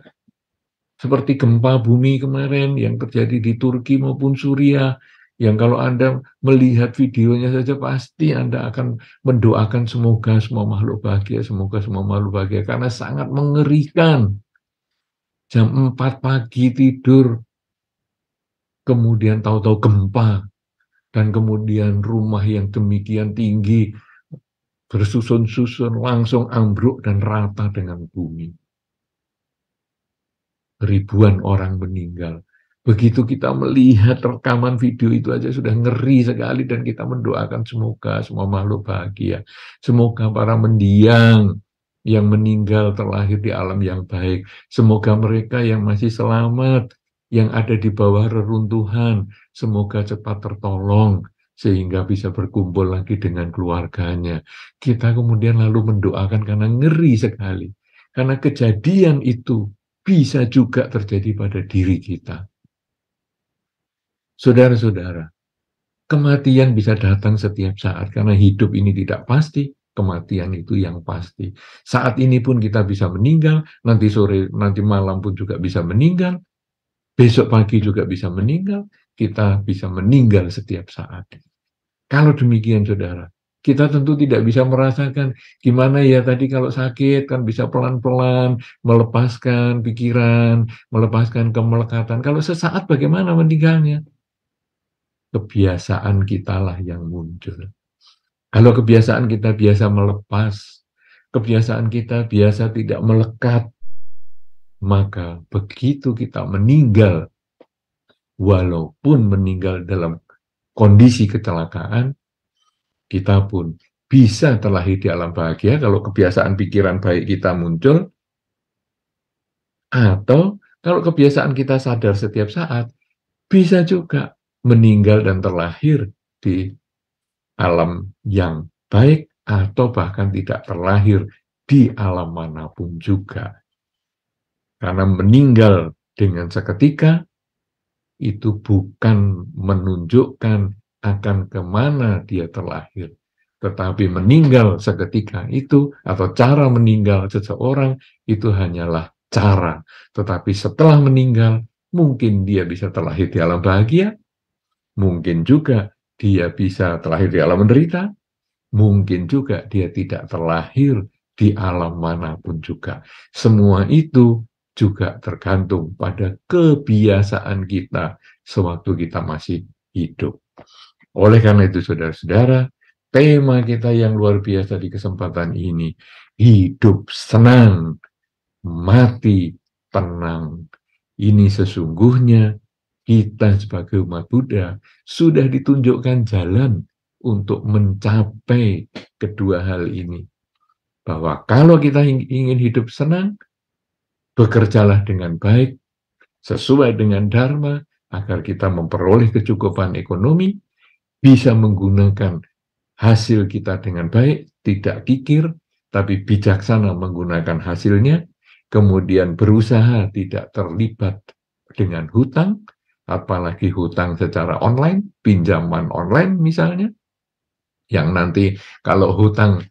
seperti gempa bumi kemarin yang terjadi di Turki maupun Suriah, yang kalau Anda melihat videonya saja pasti Anda akan mendoakan semoga semua makhluk bahagia, semoga semua makhluk bahagia, karena sangat mengerikan. Jam 4 pagi tidur, kemudian tahu-tahu gempa, dan kemudian rumah yang demikian tinggi bersusun-susun langsung ambruk dan rata dengan bumi. Ribuan orang meninggal. Begitu kita melihat rekaman video itu aja sudah ngeri sekali, dan kita mendoakan semoga semua makhluk bahagia. Semoga para mendiang yang meninggal terlahir di alam yang baik. Semoga mereka yang masih selamat, yang ada di bawah reruntuhan, semoga cepat tertolong sehingga bisa berkumpul lagi dengan keluarganya. Kita kemudian lalu mendoakan karena ngeri sekali. Karena kejadian itu bisa juga terjadi pada diri kita. Saudara-saudara, kematian bisa datang setiap saat karena hidup ini tidak pasti, kematian itu yang pasti. Saat ini pun kita bisa meninggal, nanti sore, nanti malam pun juga bisa meninggal, besok pagi juga bisa meninggal, kita bisa meninggal setiap saat. Kalau demikian, saudara, kita tentu tidak bisa merasakan gimana ya tadi kalau sakit kan bisa pelan-pelan melepaskan pikiran, melepaskan kemelekatan. Kalau sesaat bagaimana meninggalnya? Kebiasaan kitalah yang muncul. Kalau kebiasaan kita biasa melepas, kebiasaan kita biasa tidak melekat, maka begitu kita meninggal, walaupun meninggal dalam kondisi kecelakaan, kita pun bisa terlahir di alam bahagia kalau kebiasaan pikiran baik kita muncul, atau kalau kebiasaan kita sadar setiap saat, bisa juga meninggal dan terlahir di alam yang baik, atau bahkan tidak terlahir di alam manapun juga. Karena meninggal dengan seketika, itu bukan menunjukkan akan kemana dia terlahir. Tetapi meninggal seketika itu, atau cara meninggal seseorang, itu hanyalah cara. Tetapi setelah meninggal, mungkin dia bisa terlahir di alam bahagia, mungkin juga dia bisa terlahir di alam menderita, mungkin juga dia tidak terlahir di alam manapun juga. Semua itu juga tergantung pada kebiasaan kita sewaktu kita masih hidup. Oleh karena itu, saudara-saudara, tema kita yang luar biasa di kesempatan ini, hidup senang, mati tenang. Ini sesungguhnya kita sebagai umat Buddha sudah ditunjukkan jalan untuk mencapai kedua hal ini. Bahwa kalau kita ingin hidup senang, bekerjalah dengan baik, sesuai dengan dharma, agar kita memperoleh kecukupan ekonomi, bisa menggunakan hasil kita dengan baik, tidak kikir, tapi bijaksana menggunakan hasilnya, kemudian berusaha tidak terlibat dengan hutang, apalagi hutang secara online, pinjaman online misalnya, yang nanti kalau hutang,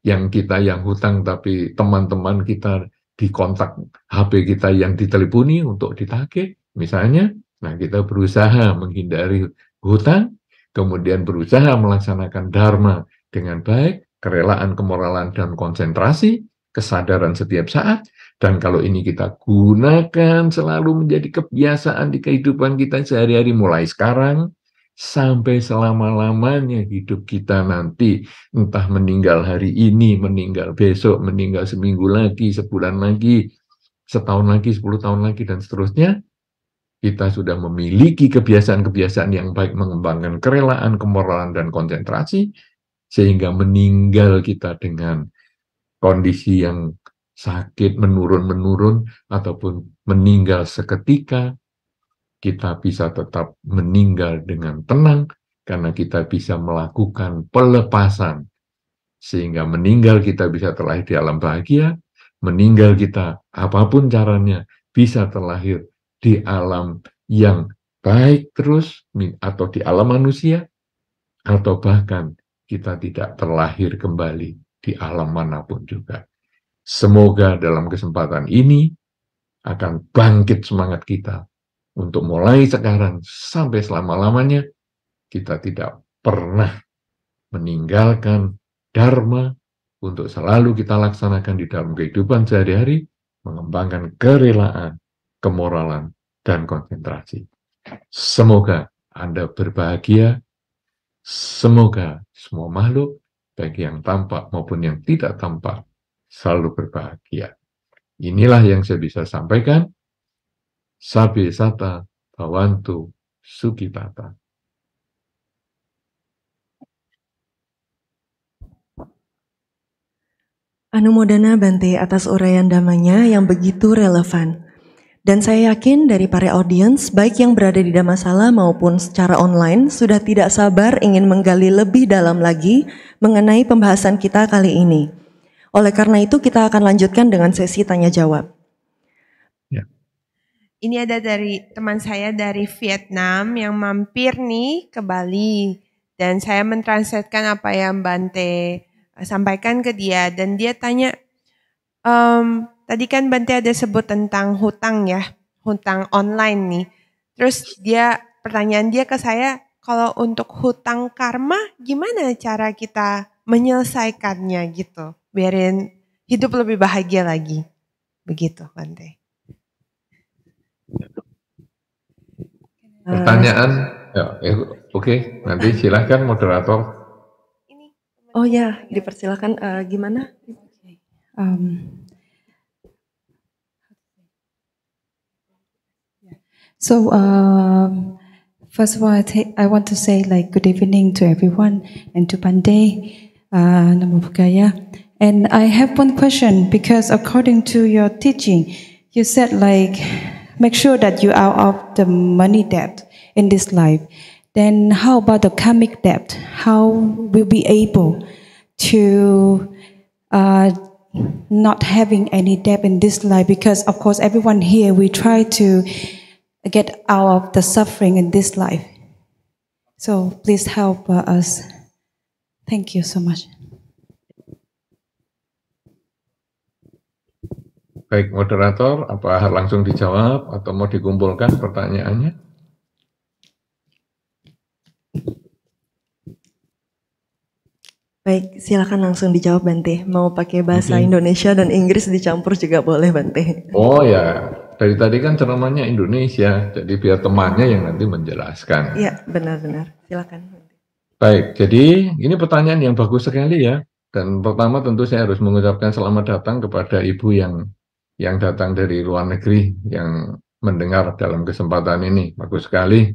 yang kita yang hutang tapi teman-teman kita dikontak HP kita yang diteleponi untuk ditagih, misalnya, nah kita berusaha menghindari hutang, kemudian berusaha melaksanakan dharma dengan baik, kerelaan, kemoralan, dan konsentrasi, kesadaran setiap saat, dan kalau ini kita gunakan selalu menjadi kebiasaan di kehidupan kita sehari-hari mulai sekarang, sampai selama-lamanya hidup kita nanti, entah meninggal hari ini, meninggal besok, meninggal seminggu lagi, sebulan lagi, setahun lagi, 10 tahun lagi, dan seterusnya, kita sudah memiliki kebiasaan-kebiasaan yang baik mengembangkan kerelaan, kemoralan, dan konsentrasi, sehingga meninggal kita dengan kondisi yang sakit, menurun-menurun, ataupun meninggal seketika, kita bisa tetap meninggal dengan tenang, karena kita bisa melakukan pelepasan, sehingga meninggal kita bisa terlahir di alam bahagia, meninggal kita apapun caranya bisa terlahir di alam yang baik terus, atau di alam manusia, atau bahkan kita tidak terlahir kembali di alam manapun juga. Semoga dalam kesempatan ini akan bangkit semangat kita untuk mulai sekarang sampai selama-lamanya kita tidak pernah meninggalkan dharma untuk selalu kita laksanakan di dalam kehidupan sehari-hari, mengembangkan kerelaan, kemoralan, dan konsentrasi. Semoga Anda berbahagia, semoga semua makhluk, baik yang tampak maupun yang tidak tampak, selalu berbahagia. Inilah yang saya bisa sampaikan. Sabe sata bhavantu sukhitata. Anumodana Bante atas uraian damanya yang begitu relevan. Dan saya yakin dari para audiens, baik yang berada di Dhammasala maupun secara online, sudah tidak sabar ingin menggali lebih dalam lagi mengenai pembahasan kita kali ini. Oleh karena itu, kita akan lanjutkan dengan sesi tanya-jawab. Ya. Ini ada dari teman saya dari Vietnam yang mampir nih ke Bali. Dan saya mentranslatekan apa yang Bante sampaikan ke dia. Dan dia tanya, tadi kan Bante ada sebut tentang hutang ya, hutang online nih. Terus pertanyaan dia ke saya, kalau untuk hutang karma gimana cara kita menyelesaikannya gitu, biarin hidup lebih bahagia lagi, begitu Bante. Pertanyaan, oke, nanti silahkan moderator. Oh ya, dipersilakan gimana? So, first of all, I want to say good evening to everyone and to Bante, Namo Buddhaya. And I have one question because according to your teaching, you said make sure that you are out of the money debt in this life. Then how about the karmic debt? How will we be able to not having any debt in this life? Because of course, everyone here, we try to get out of the suffering in this life. So please help us. Thank you so much. Baik, moderator, apa langsung dijawab atau mau dikumpulkan pertanyaannya? Baik, silakan langsung dijawab Bante. Mau pakai bahasa Indonesia dan Inggris dicampur juga boleh Bante. Oh ya, dari tadi kan ceramahnya Indonesia, jadi biar temannya yang nanti menjelaskan. Iya, benar-benar. Silakan. Baik, jadi ini pertanyaan yang bagus sekali ya. Dan pertama tentu saya harus mengucapkan selamat datang kepada Ibu yang datang dari luar negeri, yang mendengar dalam kesempatan ini. Bagus sekali.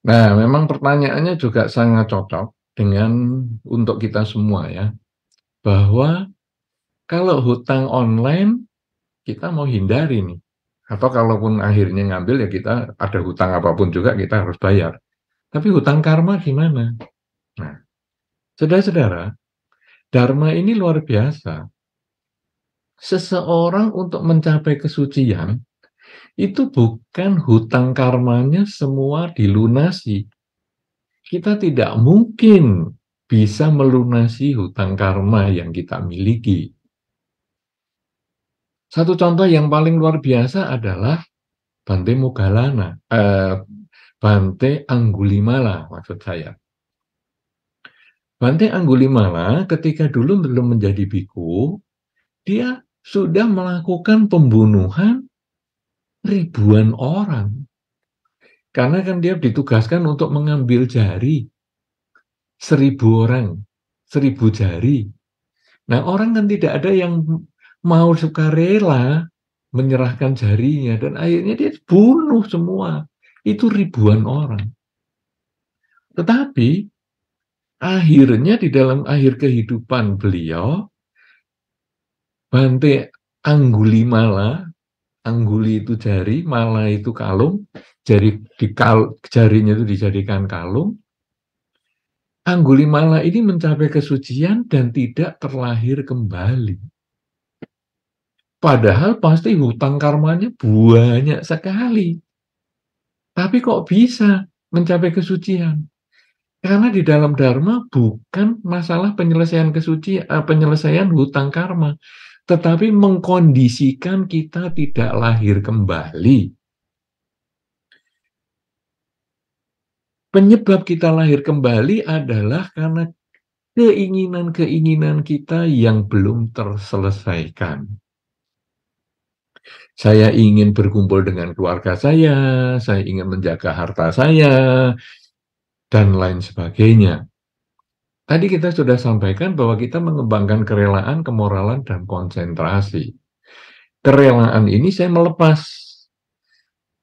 Nah, memang pertanyaannya juga sangat cocok dengan untuk kita semua ya. Bahwa kalau hutang online, kita mau hindari nih. Atau kalaupun akhirnya ngambil ya kita ada hutang apapun juga kita harus bayar. Tapi hutang karma gimana? Nah, saudara-saudara, dharma ini luar biasa. Seseorang untuk mencapai kesucian, itu bukan hutang karmanya semua dilunasi. Kita tidak mungkin bisa melunasi hutang karma yang kita miliki. Satu contoh yang paling luar biasa adalah Bante Moggallana, Bante Anggulimala maksud saya. Bante Anggulimala ketika dulu belum menjadi biku, dia sudah melakukan pembunuhan ribuan orang. Karena kan dia ditugaskan untuk mengambil jari 1.000 orang, 1.000 jari. Nah, orang kan tidak ada yang mau sukarela menyerahkan jarinya, dan akhirnya dia bunuh semua. Itu ribuan orang. Tetapi akhirnya di dalam akhir kehidupan beliau, Bante Anggulimala, Angguli itu jari, mala itu kalung, jarinya itu dijadikan kalung. Anggulimala ini mencapai kesucian dan tidak terlahir kembali. Padahal pasti hutang karmanya banyak sekali. Tapi kok bisa mencapai kesucian? Karena di dalam Dharma bukan masalah penyelesaian penyelesaian hutang karma, tetapi mengkondisikan kita tidak lahir kembali. Penyebab kita lahir kembali adalah karena keinginan-keinginan kita yang belum terselesaikan. Saya ingin berkumpul dengan keluarga saya ingin menjaga harta saya, dan lain sebagainya. Tadi kita sudah sampaikan bahwa kita mengembangkan kerelaan, kemoralan, dan konsentrasi. Kerelaan ini saya melepas.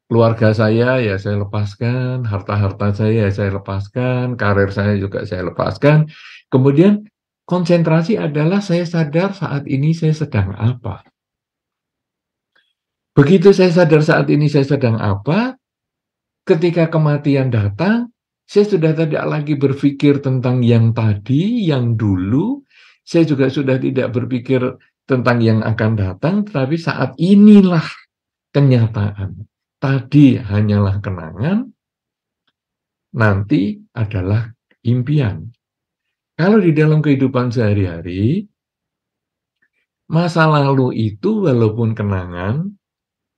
Keluarga saya ya saya lepaskan, harta-harta saya ya saya lepaskan, karir saya juga saya lepaskan. Kemudian konsentrasi adalah saya sadar saat ini saya sedang apa. Begitu saya sadar saat ini saya sedang apa, ketika kematian datang, saya sudah tidak lagi berpikir tentang yang tadi, yang dulu. Saya juga sudah tidak berpikir tentang yang akan datang, tetapi saat inilah kenyataan. Tadi hanyalah kenangan, nanti adalah impian. Kalau di dalam kehidupan sehari-hari, masa lalu itu walaupun kenangan,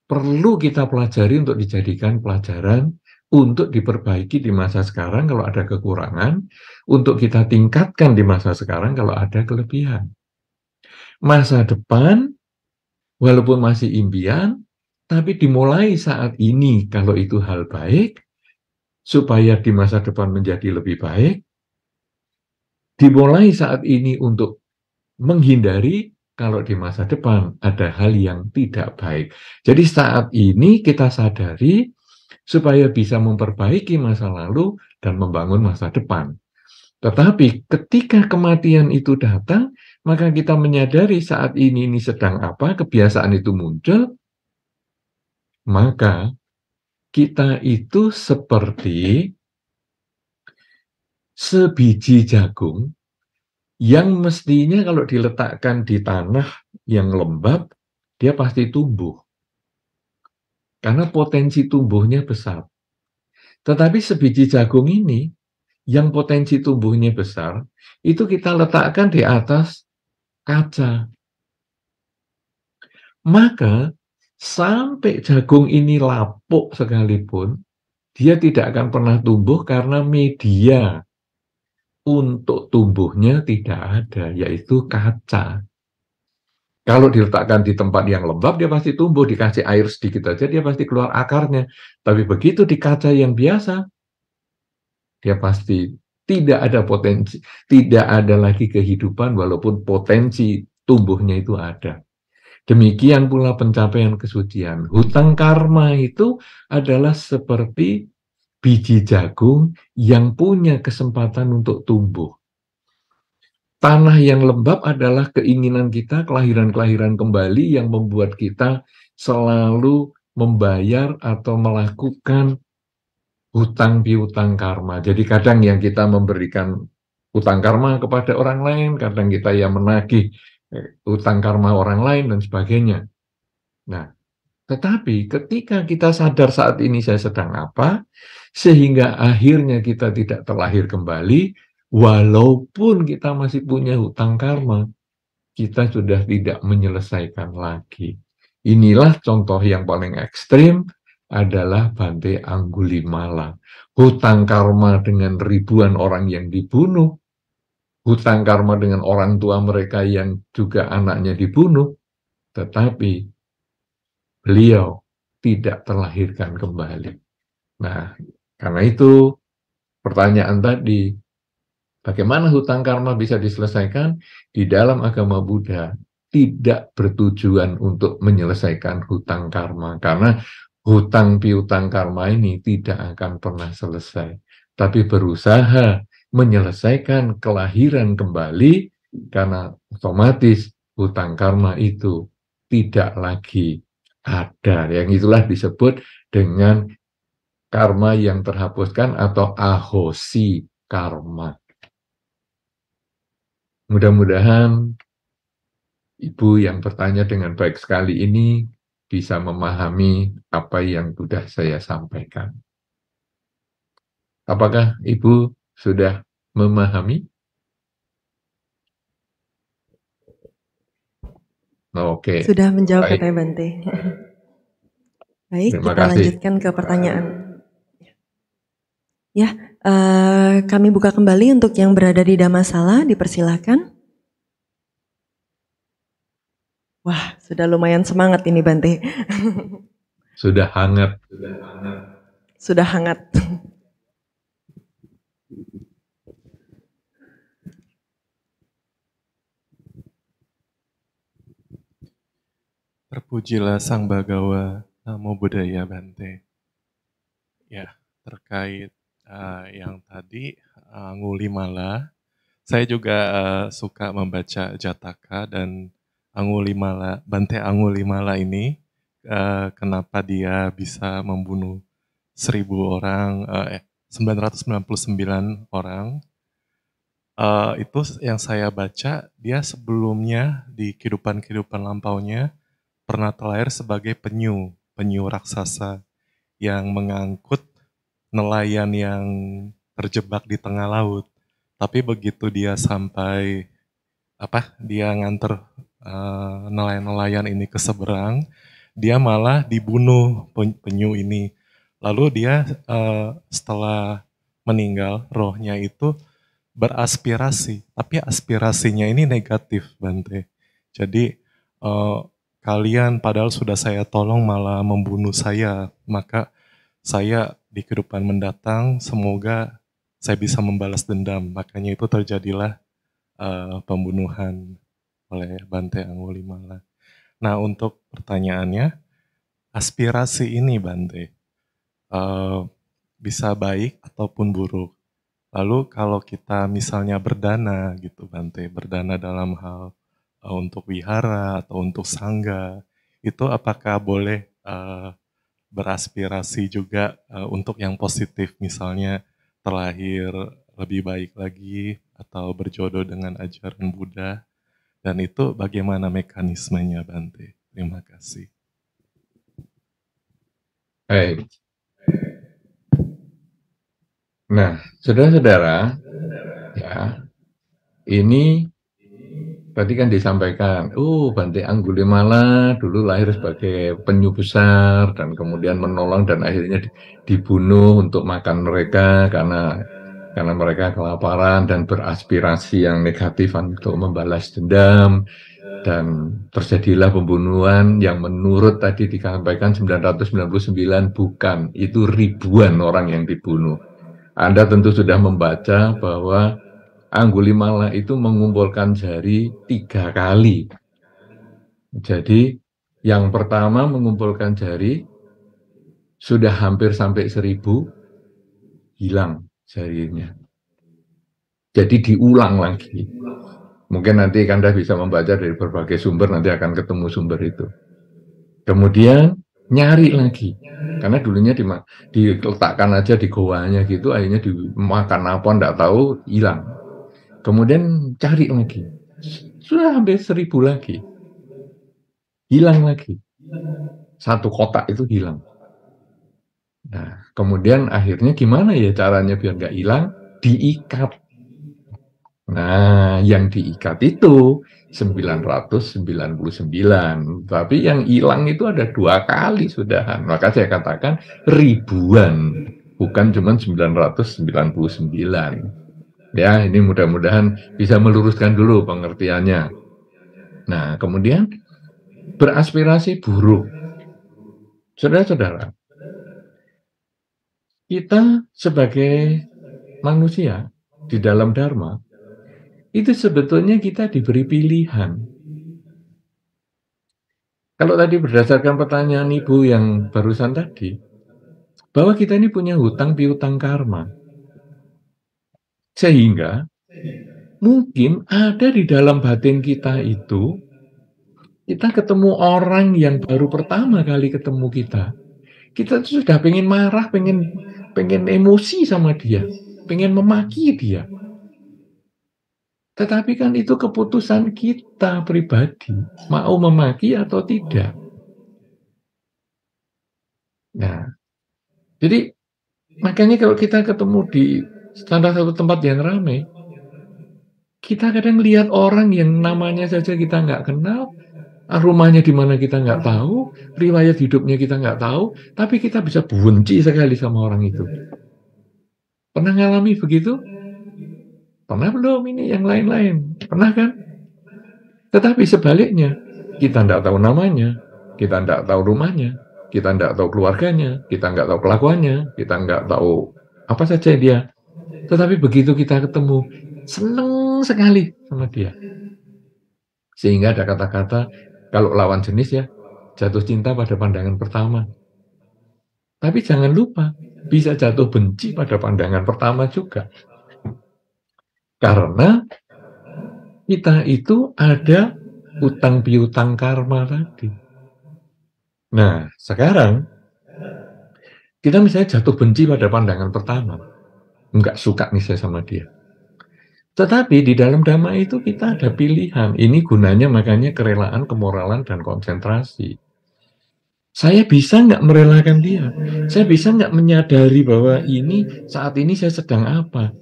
perlu kita pelajari untuk dijadikan pelajaran, untuk diperbaiki di masa sekarang kalau ada kekurangan, untuk kita tingkatkan di masa sekarang kalau ada kelebihan. Masa depan, walaupun masih impian, tapi dimulai saat ini kalau itu hal baik, supaya di masa depan menjadi lebih baik, dimulai saat ini untuk menghindari kalau di masa depan ada hal yang tidak baik. Jadi saat ini kita sadari supaya bisa memperbaiki masa lalu dan membangun masa depan. Tetapi ketika kematian itu datang, maka kita menyadari saat ini sedang apa, kebiasaan itu muncul, maka kita itu seperti sebiji jagung yang mestinya kalau diletakkan di tanah yang lembab, dia pasti tumbuh. Karena potensi tumbuhnya besar. Tetapi sebiji jagung ini, yang potensi tumbuhnya besar, itu kita letakkan di atas kaca. Maka, sampai jagung ini lapuk sekalipun, dia tidak akan pernah tumbuh karena media untuk tumbuhnya tidak ada, yaitu kaca. Kalau diletakkan di tempat yang lembab, dia pasti tumbuh, dikasih air sedikit aja, dia pasti keluar akarnya. Tapi begitu di kaca yang biasa, dia pasti tidak ada potensi, tidak ada lagi kehidupan walaupun potensi tumbuhnya itu ada. Demikian pula pencapaian kesucian. Hutang karma itu adalah seperti biji jagung yang punya kesempatan untuk tumbuh. Tanah yang lembab adalah keinginan kita, kelahiran-kelahiran kembali yang membuat kita selalu membayar atau melakukan hutang piutang karma. Jadi kadang yang kita memberikan hutang karma kepada orang lain, kadang kita yang menagih hutang karma orang lain dan sebagainya. Nah, tetapi ketika kita sadar saat ini saya sedang apa, sehingga akhirnya kita tidak terlahir kembali, walaupun kita masih punya hutang karma, kita sudah tidak menyelesaikan lagi. Inilah contoh yang paling ekstrim adalah Bante Anggulimala. Hutang karma dengan ribuan orang yang dibunuh, hutang karma dengan orang tua mereka yang juga anaknya dibunuh, tetapi beliau tidak terlahirkan kembali. Nah, karena itu pertanyaan tadi, bagaimana hutang karma bisa diselesaikan? Di dalam agama Buddha tidak bertujuan untuk menyelesaikan hutang karma, karena hutang piutang karma ini tidak akan pernah selesai, tapi berusaha menyelesaikan kelahiran kembali, karena otomatis hutang karma itu tidak lagi ada. Yang itulah disebut dengan karma yang terhapuskan atau ahosi karma. Mudah-mudahan Ibu yang bertanya dengan baik sekali ini bisa memahami apa yang sudah saya sampaikan. Apakah Ibu sudah memahami? Oke. Sudah menjawab Baik. katanya Bante. Baik, Terima kita kasih. lanjutkan ke pertanyaan. Ya, kami buka kembali untuk yang berada di Dhammasala, dipersilahkan. Wah, sudah lumayan semangat ini Bante. Sudah hangat. Sudah hangat. Terpujilah Sang Bhagawa, Namo Buddhaya Bante. Ya, terkait yang tadi Angulimala, saya juga suka membaca Jataka dan Angulimala, Bante Angulimala ini kenapa dia bisa membunuh 1000 orang, 999 orang. Itu yang saya baca, dia sebelumnya di kehidupan lampaunya pernah terlahir sebagai penyu raksasa yang mengangkut nelayan yang terjebak di tengah laut. Tapi begitu dia sampai dia nganter nelayan-nelayan ini ke seberang, dia malah dibunuh penyu ini. Lalu dia setelah meninggal, rohnya itu beraspirasi, tapi aspirasinya ini negatif, Bante. Jadi kalian padahal sudah saya tolong malah membunuh saya, maka saya di kehidupan mendatang semoga saya bisa membalas dendam. Makanya itu terjadilah pembunuhan oleh Bante Angulimala. Nah, untuk pertanyaannya, aspirasi ini Bante bisa baik ataupun buruk. Lalu kalau kita misalnya berdana gitu Bante, berdana dalam hal untuk wihara atau untuk sangga, itu apakah boleh beraspirasi juga untuk yang positif, misalnya terlahir lebih baik lagi atau berjodoh dengan ajaran Buddha, dan itu bagaimana mekanismenya Bante? Terima kasih. Baik. Nah, saudara-saudara, ya, ini tadi kan disampaikan, Bante Angulimala dulu lahir sebagai penyu besar dan kemudian menolong dan akhirnya dibunuh untuk makan mereka karena mereka kelaparan dan beraspirasi yang negatif untuk membalas dendam, dan terjadilah pembunuhan yang menurut tadi disampaikan 999, bukan, itu ribuan orang yang dibunuh. Anda tentu sudah membaca bahwa Angulimala itu mengumpulkan jari 3 kali. Jadi yang pertama mengumpulkan jari, sudah hampir sampai 1000, hilang jarinya. Jadi diulang lagi. Mungkin nanti Anda bisa membaca dari berbagai sumber, nanti akan ketemu sumber itu. Kemudian nyari lagi, karena dulunya diletakkan aja di goanya gitu, akhirnya dimakan apa enggak tahu, hilang. Kemudian cari lagi, sudah hampir 1000 lagi, hilang lagi. 1 kotak itu hilang. Nah, kemudian akhirnya gimana ya caranya biar nggak hilang? Diikat. Nah, yang diikat itu 999, tapi yang hilang itu ada 2 kali sudahan. Maka saya katakan ribuan, bukan cuma 999. Ya, ini mudah-mudahan bisa meluruskan dulu pengertiannya. Nah, kemudian beraspirasi buruk. Saudara-saudara, kita sebagai manusia di dalam Dharma, itu sebetulnya kita diberi pilihan. Kalau tadi berdasarkan pertanyaan Ibu yang barusan tadi, bahwa kita ini punya hutang piutang karma. Sehingga mungkin ada di dalam batin kita itu, kita ketemu orang yang baru pertama kali ketemu kita tuh sudah pengen marah, pengen emosi sama dia, pengen memaki dia. Tetapi kan itu keputusan kita pribadi, mau memaki atau tidak. Nah, jadi makanya kalau kita ketemu di salah satu tempat yang ramai, kita kadang lihat orang yang namanya saja kita nggak kenal, rumahnya di mana kita nggak tahu, riwayat hidupnya kita nggak tahu, tapi kita bisa benci sekali sama orang itu. Pernah ngalami begitu? Pernah belum ini yang lain-lain? Pernah kan? Tetapi sebaliknya, kita nggak tahu namanya, kita nggak tahu rumahnya, kita nggak tahu keluarganya, kita nggak tahu kelakuannya, kita nggak tahu apa saja dia. Tetapi begitu kita ketemu, seneng sekali sama dia. Sehingga ada kata-kata, kalau lawan jenis ya, jatuh cinta pada pandangan pertama. Tapi jangan lupa, bisa jatuh benci pada pandangan pertama juga. Karena kita itu ada utang piutang karma tadi. Nah, sekarang kita misalnya jatuh benci pada pandangan pertama. Enggak suka nih saya sama dia. Tetapi di dalam Dhamma itu kita ada pilihan. Ini gunanya makanya kerelaan, kemoralan, dan konsentrasi. Saya bisa nggak merelakan dia? Saya bisa nggak menyadari bahwa saat ini saya sedang apa?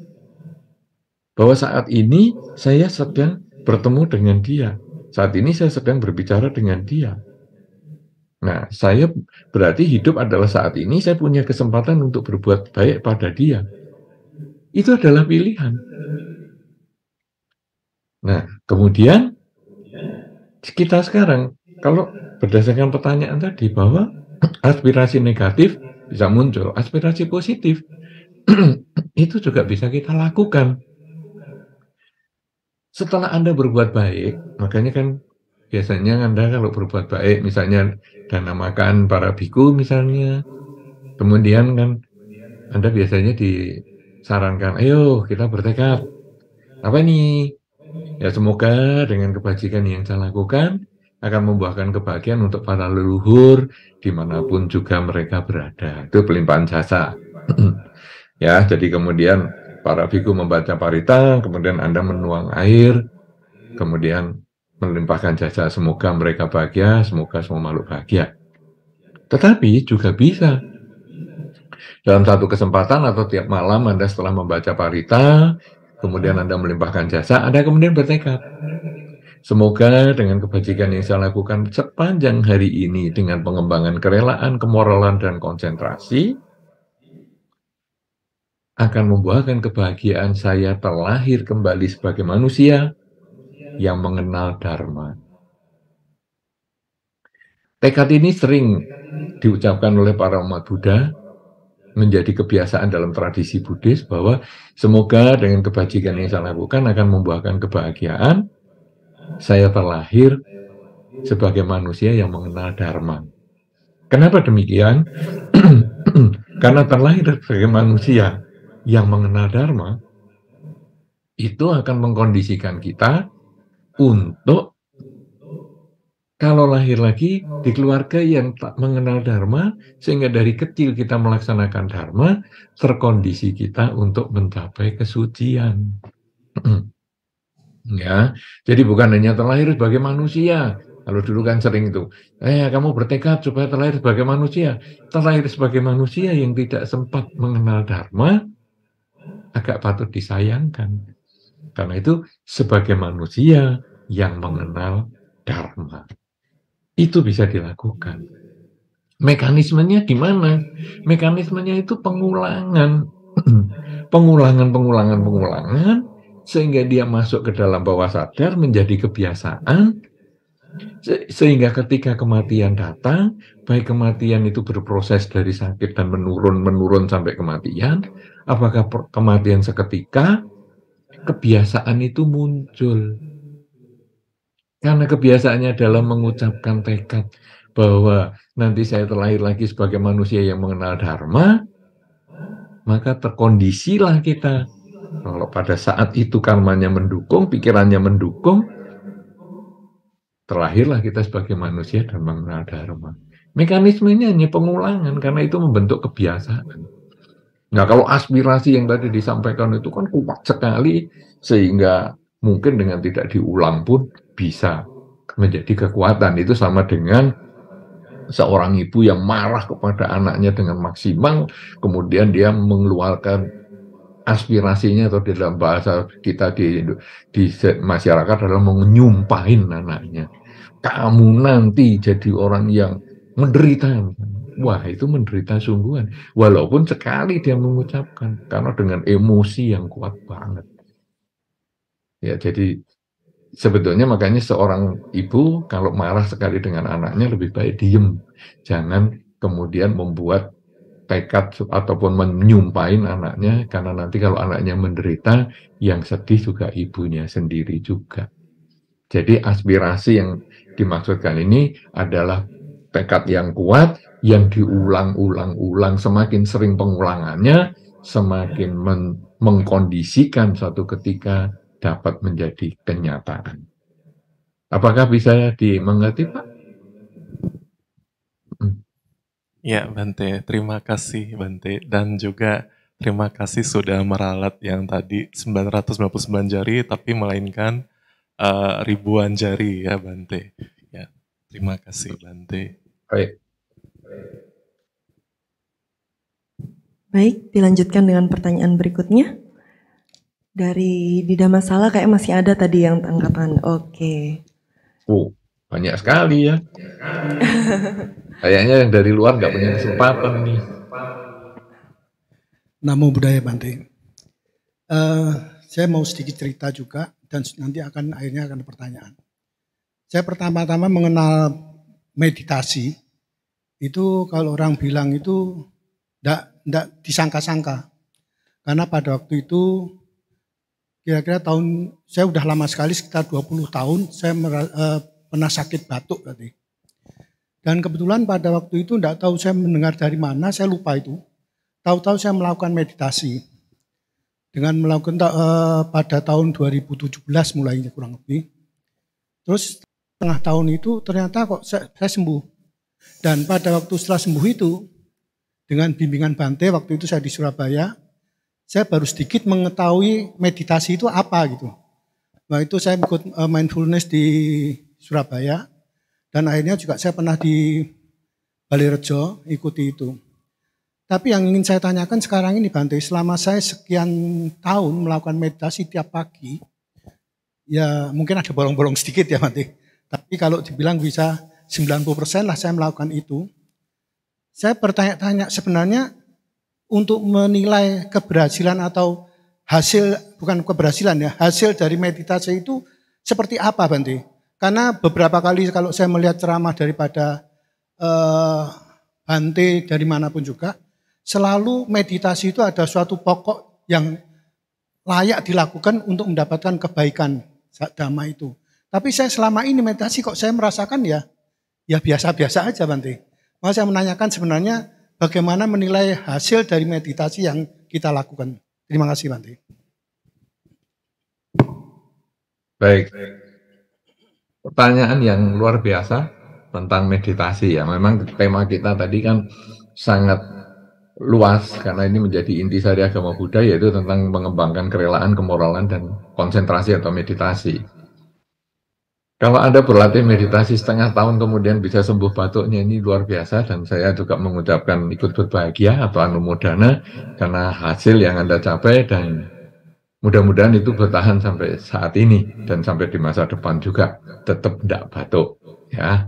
Bahwa saat ini saya sedang bertemu dengan dia. Saat ini saya sedang berbicara dengan dia. Nah, saya berarti hidup adalah saat ini saya punya kesempatan untuk berbuat baik pada dia. Itu adalah pilihan. Nah, kemudian kita sekarang, kalau berdasarkan pertanyaan tadi bahwa aspirasi negatif bisa muncul, aspirasi positif itu juga bisa kita lakukan. Setelah Anda berbuat baik, makanya kan biasanya Anda kalau berbuat baik, misalnya dana makan para biku misalnya, kemudian kan Anda biasanya disarankan, ayo kita bertekad. Apa nih? Ya semoga dengan kebajikan yang saya lakukan akan membuahkan kebahagiaan untuk para leluhur dimanapun juga mereka berada. Itu pelimpahan jasa. Ya, jadi kemudian para biku membaca parita, kemudian Anda menuang air, kemudian melimpahkan jasa, semoga mereka bahagia, semoga semua makhluk bahagia. Tetapi juga bisa dalam satu kesempatan atau tiap malam Anda setelah membaca parita, kemudian Anda melimpahkan jasa, Anda kemudian bertekad. Semoga dengan kebajikan yang saya lakukan sepanjang hari ini dengan pengembangan kerelaan, kemoralan, dan konsentrasi akan membuahkan kebahagiaan saya terlahir kembali sebagai manusia yang mengenal Dharma. Tekad ini sering diucapkan oleh para umat Buddha, menjadi kebiasaan dalam tradisi Buddhis bahwa semoga dengan kebajikan yang saya lakukan akan membuahkan kebahagiaan saya terlahir sebagai manusia yang mengenal Dharma. Kenapa demikian? Karena terlahir sebagai manusia yang mengenal Dharma itu akan mengkondisikan kita untuk kalau lahir lagi di keluarga yang tak mengenal Dharma, sehingga dari kecil kita melaksanakan Dharma, terkondisi kita untuk mencapai kesucian. Ya, jadi bukan hanya terlahir sebagai manusia. Kalau dulu kan sering itu, kamu bertekad supaya terlahir sebagai manusia. Terlahir sebagai manusia yang tidak sempat mengenal Dharma, agak patut disayangkan. Karena itu sebagai manusia yang mengenal Dharma. Itu bisa dilakukan. Mekanismenya gimana? Mekanismenya itu pengulangan. pengulangan sehingga dia masuk ke dalam bawah sadar menjadi kebiasaan, sehingga ketika kematian datang, baik kematian itu berproses dari sakit dan menurun sampai kematian, apakah kematian seketika, kebiasaan itu muncul. Karena kebiasaannya adalah mengucapkan tekad bahwa nanti saya terlahir lagi sebagai manusia yang mengenal dharma, maka terkondisilah kita. Kalau pada saat itu karmanya mendukung, pikirannya mendukung, terlahirlah kita sebagai manusia dan mengenal dharma. Mekanismenya hanya pengulangan, karena itu membentuk kebiasaan. Nah, kalau aspirasi yang tadi disampaikan itu kan kuat sekali, sehingga mungkin dengan tidak diulang pun bisa menjadi kekuatan. Itu sama dengan seorang ibu yang marah kepada anaknya dengan maksimal, kemudian dia mengeluarkan aspirasinya, atau dalam bahasa kita di masyarakat adalah menyumpahin anaknya. Kamu nanti jadi orang yang menderita. Wah, itu menderita sungguhan. Walaupun sekali dia mengucapkan, karena dengan emosi yang kuat banget. Ya, jadi sebetulnya makanya seorang ibu kalau marah sekali dengan anaknya lebih baik diem. Jangan kemudian membuat tekad ataupun menyumpahin anaknya, karena nanti kalau anaknya menderita, yang sedih juga ibunya sendiri juga. Jadi aspirasi yang dimaksudkan ini adalah tekad yang kuat, yang diulang-ulang, semakin sering pengulangannya, semakin mengkondisikan suatu ketika dapat menjadi kenyataan. Apakah bisa dimengerti, Pak? Ya, Bante, terima kasih Bante, dan juga terima kasih sudah meralat yang tadi 999 jari, tapi melainkan ribuan jari ya Bante. Ya, terima kasih Bante. Baik, dilanjutkan dengan pertanyaan berikutnya. Dari Dida Masalah kayak masih ada tadi yang tanggapan. Oke. Oh, banyak sekali ya. Kayaknya yang dari luar nggak punya kesempatan nih. Namo Buddhaya Bante. Saya mau sedikit cerita juga, dan nanti akhirnya akan ada pertanyaan. Saya pertama-tama mengenal meditasi, itu kalau orang bilang itu enggak disangka-sangka. Karena pada waktu itu, kira-kira saya udah lama sekali, sekitar 20 tahun, saya pernah sakit batuk tadi. Dan kebetulan pada waktu itu enggak tahu saya mendengar dari mana, saya lupa itu. Tahu-tahu saya melakukan meditasi. Dengan melakukan pada tahun 2017 mulainya kurang lebih. Terus setengah tahun itu ternyata kok saya sembuh. Dan pada waktu setelah sembuh itu, dengan bimbingan Bante, waktu itu saya di Surabaya, saya baru sedikit mengetahui meditasi itu apa gitu. Nah itu saya ikut mindfulness di Surabaya, dan akhirnya juga saya pernah di Balirejo ikuti itu. Tapi yang ingin saya tanyakan sekarang ini Bante, selama saya sekian tahun melakukan meditasi tiap pagi, ya mungkin ada bolong-bolong sedikit ya Bante. Tapi kalau dibilang bisa 90% lah saya melakukan itu. Saya bertanya-tanya sebenarnya untuk menilai keberhasilan atau hasil, bukan keberhasilan ya, hasil dari meditasi itu seperti apa Bante? Karena beberapa kali kalau saya melihat ceramah daripada Bante dari manapun juga, selalu meditasi itu ada suatu pokok yang layak dilakukan untuk mendapatkan kebaikan dhamma itu. Tapi saya selama ini meditasi kok saya merasakan ya biasa-biasa aja Bante. Mau saya menanyakan sebenarnya bagaimana menilai hasil dari meditasi yang kita lakukan. Terima kasih Bante. Baik. Pertanyaan yang luar biasa tentang meditasi ya. Memang tema kita tadi kan sangat luas karena ini menjadi intisari agama Buddha, yaitu tentang mengembangkan kerelaan, kemoralan, dan konsentrasi atau meditasi. Kalau Anda berlatih meditasi setengah tahun kemudian bisa sembuh batuknya, ini luar biasa, dan saya juga mengucapkan ikut berbahagia atau anumodana karena hasil yang Anda capai, dan mudah-mudahan itu bertahan sampai saat ini dan sampai di masa depan juga tetap tidak batuk ya.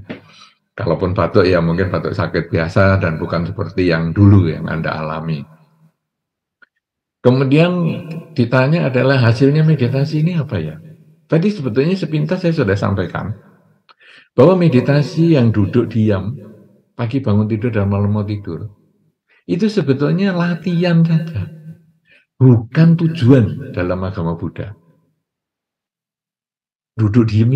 Kalaupun batuk ya mungkin batuk sakit biasa dan bukan seperti yang dulu yang Anda alami. Kemudian ditanya adalah hasilnya meditasi ini apa ya? Tadi sebetulnya sepintas saya sudah sampaikan bahwa meditasi yang duduk diam, pagi bangun tidur dan malam mau tidur, itu sebetulnya latihan saja, bukan tujuan dalam agama Buddha. Duduk diam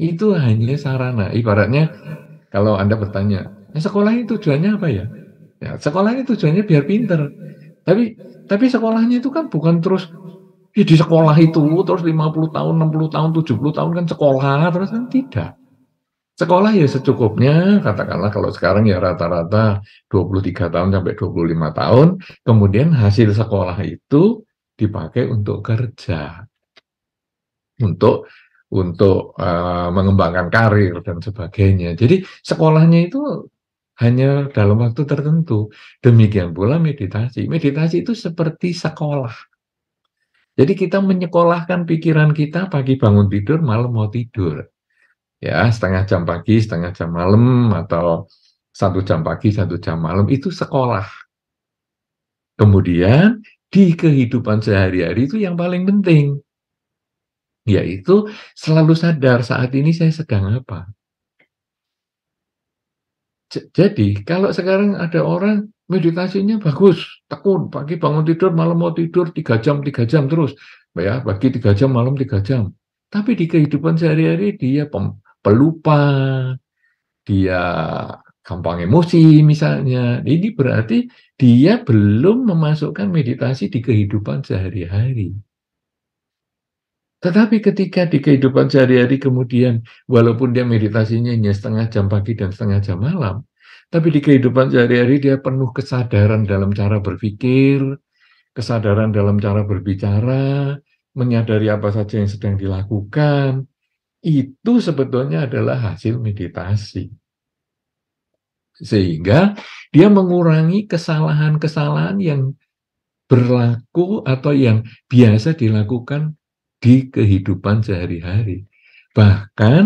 itu hanya sarana. Ibaratnya kalau Anda bertanya, sekolah itu tujuannya apa ya? Ya, sekolah itu tujuannya biar pinter. Tapi sekolahnya itu kan bukan terus ya di sekolah itu terus 50 tahun, 60 tahun, 70 tahun kan sekolah terus kan tidak. Sekolah ya secukupnya, katakanlah kalau sekarang ya rata-rata 23 tahun sampai 25 tahun, kemudian hasil sekolah itu dipakai untuk kerja. Untuk mengembangkan karir dan sebagainya. Jadi sekolahnya itu hanya dalam waktu tertentu. Demikian pula meditasi. Meditasi itu seperti sekolah. Jadi kita menyekolahkan pikiran kita pagi bangun tidur, malam mau tidur. Ya, setengah jam pagi, setengah jam malam, atau 1 jam pagi, 1 jam malam, itu sekolah. Kemudian di kehidupan sehari-hari itu yang paling penting, yaitu selalu sadar saat ini saya sedang apa. Jadi kalau sekarang ada orang meditasinya bagus, tekun, pagi bangun tidur, malam mau tidur 3 jam terus, ya, pagi 3 jam, malam 3 jam. Tapi di kehidupan sehari-hari dia pelupa, dia gampang emosi misalnya. Ini berarti dia belum memasukkan meditasi di kehidupan sehari-hari. Tetapi ketika di kehidupan sehari-hari kemudian, walaupun dia meditasinya hanya setengah jam pagi dan setengah jam malam, tapi di kehidupan sehari-hari dia penuh kesadaran dalam cara berpikir, kesadaran dalam cara berbicara, menyadari apa saja yang sedang dilakukan, itu sebetulnya adalah hasil meditasi. Sehingga dia mengurangi kesalahan-kesalahan yang berlaku atau yang biasa dilakukan di kehidupan sehari-hari. Bahkan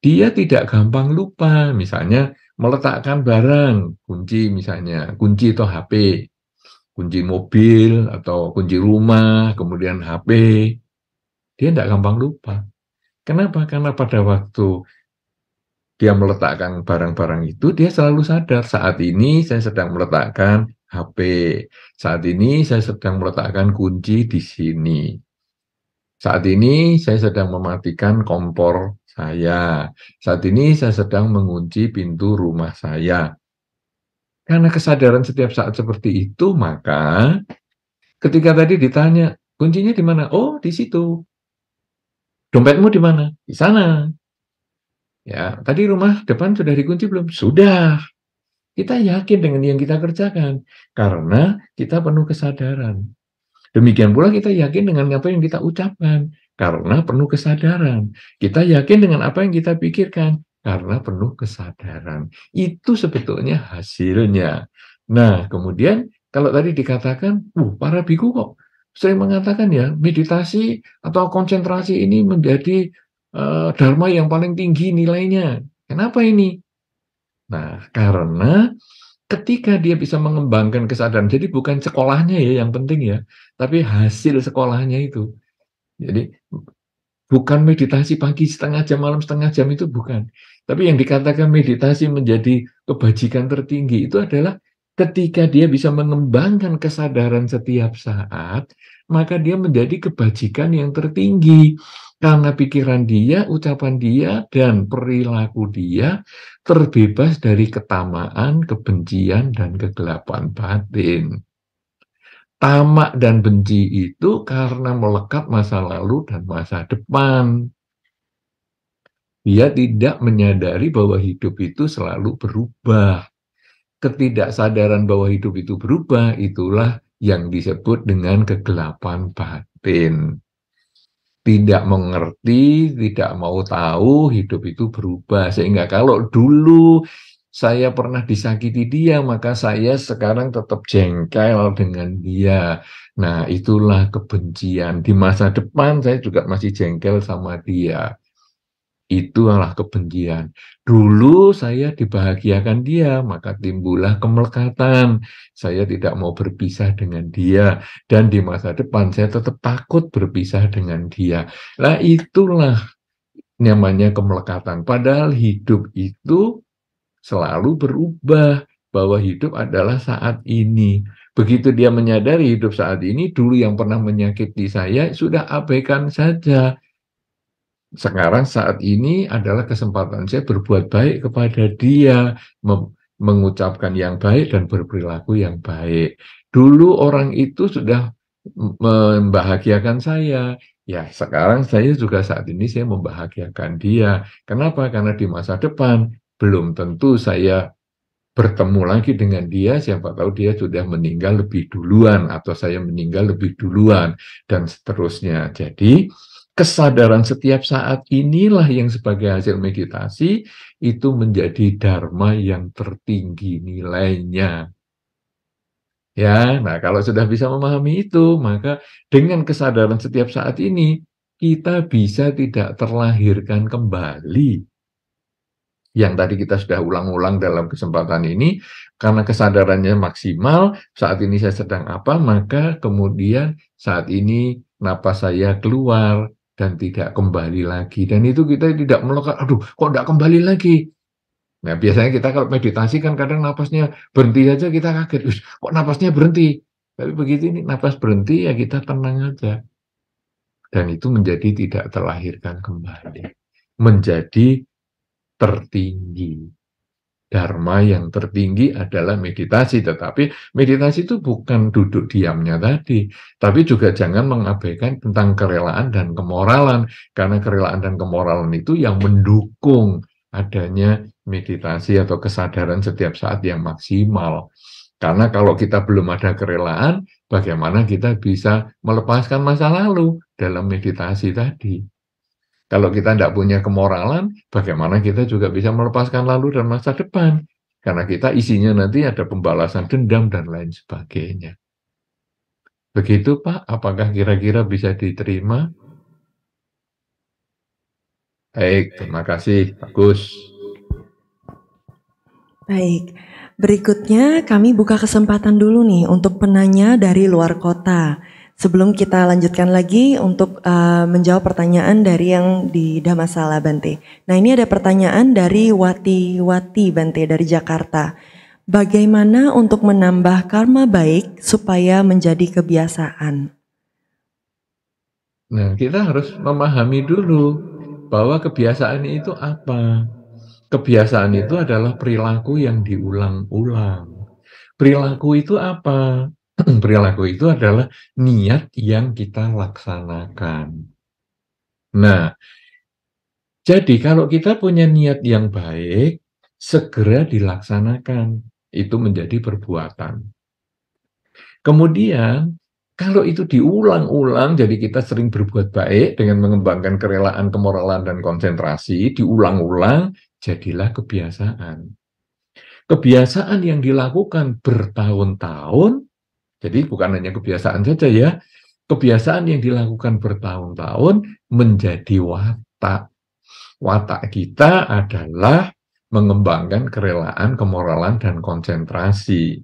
dia tidak gampang lupa, misalnya meletakkan barang, kunci misalnya, kunci atau HP, kunci mobil atau kunci rumah, kemudian HP, dia tidak gampang lupa. Kenapa? Karena pada waktu dia meletakkan barang-barang itu, dia selalu sadar, saat ini saya sedang meletakkan HP, saat ini saya sedang meletakkan kunci di sini. Saat ini saya sedang mematikan kompor saya. Saat ini saya sedang mengunci pintu rumah saya. Karena kesadaran setiap saat seperti itu, maka ketika tadi ditanya, kuncinya di mana? Oh, di situ. Dompetmu di mana? Di sana. Ya, tadi rumah depan sudah dikunci belum? Sudah. Kita yakin dengan yang kita kerjakan karena kita penuh kesadaran. Demikian pula kita yakin dengan apa yang kita ucapkan, karena penuh kesadaran. Kita yakin dengan apa yang kita pikirkan, karena penuh kesadaran. Itu sebetulnya hasilnya. Nah, kemudian kalau tadi dikatakan, para biku kok sering mengatakan ya, meditasi atau konsentrasi ini menjadi dharma yang paling tinggi nilainya. Kenapa ini? Nah, karena ketika dia bisa mengembangkan kesadaran, jadi bukan sekolahnya ya yang penting ya, tapi hasil sekolahnya itu. Jadi bukan meditasi pagi setengah jam, malam setengah jam, itu bukan. Tapi yang dikatakan meditasi menjadi kebajikan tertinggi itu adalah ketika dia bisa mengembangkan kesadaran setiap saat, maka dia menjadi kebajikan yang tertinggi. Karena pikiran dia, ucapan dia, dan perilaku dia terbebas dari ketamaan, kebencian, dan kegelapan batin. Tamak dan benci itu karena melekat masa lalu dan masa depan. Dia tidak menyadari bahwa hidup itu selalu berubah. Ketidaksadaran bahwa hidup itu berubah, itulah yang disebut dengan kegelapan batin. Tidak mengerti, tidak mau tahu hidup itu berubah. Sehingga kalau dulu saya pernah disakiti dia, maka saya sekarang tetap jengkel dengan dia. Nah, itulah kebencian. Di masa depan saya juga masih jengkel sama dia. itulah kebencian. Dulu saya dibahagiakan dia, maka timbullah kemelekatan. Saya tidak mau berpisah dengan dia, dan di masa depan saya tetap takut berpisah dengan dia. Nah, itulah namanya kemelekatan. Padahal hidup itu selalu berubah, bahwa hidup adalah saat ini. Begitu dia menyadari hidup saat ini, dulu yang pernah menyakiti saya, sudah abaikan saja. Sekarang saat ini adalah kesempatan saya berbuat baik kepada dia, mengucapkan yang baik dan berperilaku yang baik. Dulu orang itu sudah membahagiakan saya. Ya, sekarang saya juga saat ini saya membahagiakan dia. Kenapa? Karena di masa depan belum tentu saya bertemu lagi dengan dia, siapa tahu dia sudah meninggal lebih duluan atau saya meninggal lebih duluan dan seterusnya. Jadi kesadaran setiap saat inilah yang sebagai hasil meditasi itu menjadi dharma yang tertinggi nilainya. Ya, nah kalau sudah bisa memahami itu, maka dengan kesadaran setiap saat ini kita bisa tidak terlahirkan kembali. Yang tadi kita sudah ulang-ulang dalam kesempatan ini, karena kesadarannya maksimal, saat ini saya sedang apa, maka kemudian saat ini napas saya keluar dan tidak kembali lagi. Dan itu kita tidak melekat, aduh kok tidak kembali lagi. Nah biasanya kita kalau meditasi kan kadang napasnya berhenti aja kita kaget, kok napasnya berhenti. Tapi begitu ini napas berhenti ya kita tenang aja. Dan itu menjadi tidak terlahirkan kembali. Menjadi tertinggi. Dharma yang tertinggi adalah meditasi, tetapi meditasi itu bukan duduk diamnya tadi, tapi juga jangan mengabaikan tentang kerelaan dan kemoralan, karena kerelaan dan kemoralan itu yang mendukung adanya meditasi atau kesadaran setiap saat yang maksimal. Karena kalau kita belum ada kerelaan, bagaimana kita bisa melepaskan masa lalu dalam meditasi tadi? Kalau kita tidak punya kemoralan, bagaimana kita juga bisa melepaskan lalu dan masa depan? Karena kita isinya nanti ada pembalasan dendam dan lain sebagainya. Begitu Pak, apakah kira-kira bisa diterima? Baik, terima kasih, bagus. Baik, berikutnya kami buka kesempatan dulu nih untuk penanya dari luar kota. Sebelum kita lanjutkan lagi untuk menjawab pertanyaan dari yang di Dhammasala Bante. Nah ini ada pertanyaan dari Wati Bante dari Jakarta. Bagaimana untuk menambah karma baik supaya menjadi kebiasaan? Nah kita harus memahami dulu bahwa kebiasaan itu apa. Kebiasaan itu adalah perilaku yang diulang-ulang. Perilaku itu apa? Perilaku itu adalah niat yang kita laksanakan. Nah, jadi kalau kita punya niat yang baik, segera dilaksanakan. Itu menjadi perbuatan. Kemudian, kalau itu diulang-ulang, jadi kita sering berbuat baik dengan mengembangkan kerelaan, kemoralan, dan konsentrasi, diulang-ulang, jadilah kebiasaan. Kebiasaan yang dilakukan bertahun-tahun, jadi bukan hanya kebiasaan saja ya, kebiasaan yang dilakukan bertahun-tahun menjadi watak. Watak kita adalah mengembangkan kerelaan, kemoralan, dan konsentrasi.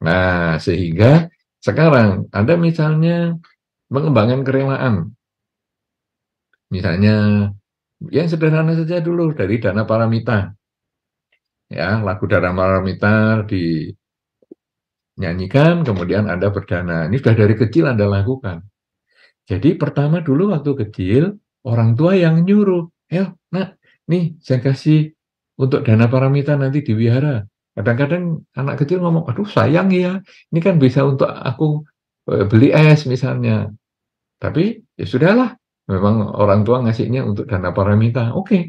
Nah, sehingga sekarang Anda misalnya mengembangkan kerelaan. Misalnya, yang sederhana saja dulu dari Dana Paramita. Ya, lagu Dana Paramita di nyanyikan, kemudian Anda berdana. Ini sudah dari kecil Anda lakukan. Jadi pertama dulu waktu kecil, orang tua yang nyuruh, ya nak, nih saya kasih untuk dana paramita nanti di wihara. Kadang-kadang anak kecil ngomong, aduh sayang ya, ini kan bisa untuk aku beli es misalnya. Tapi ya sudahlah, memang orang tua ngasihnya untuk dana paramita. Oke,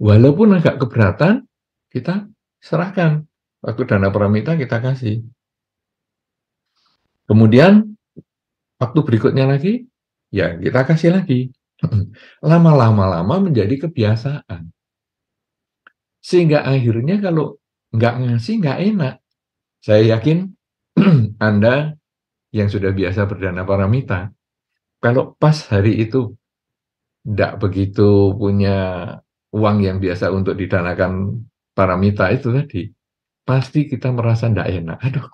walaupun agak keberatan, kita serahkan. Waktu dana paramita kita kasih. Kemudian waktu berikutnya lagi, ya kita kasih lagi. Lama-lama menjadi kebiasaan. Sehingga akhirnya kalau nggak ngasih nggak enak. Saya yakin Anda yang sudah biasa berdana paramita, kalau pas hari itu tidak begitu punya uang yang biasa untuk didanakan paramita itu tadi, pasti kita merasa tidak enak. Aduh,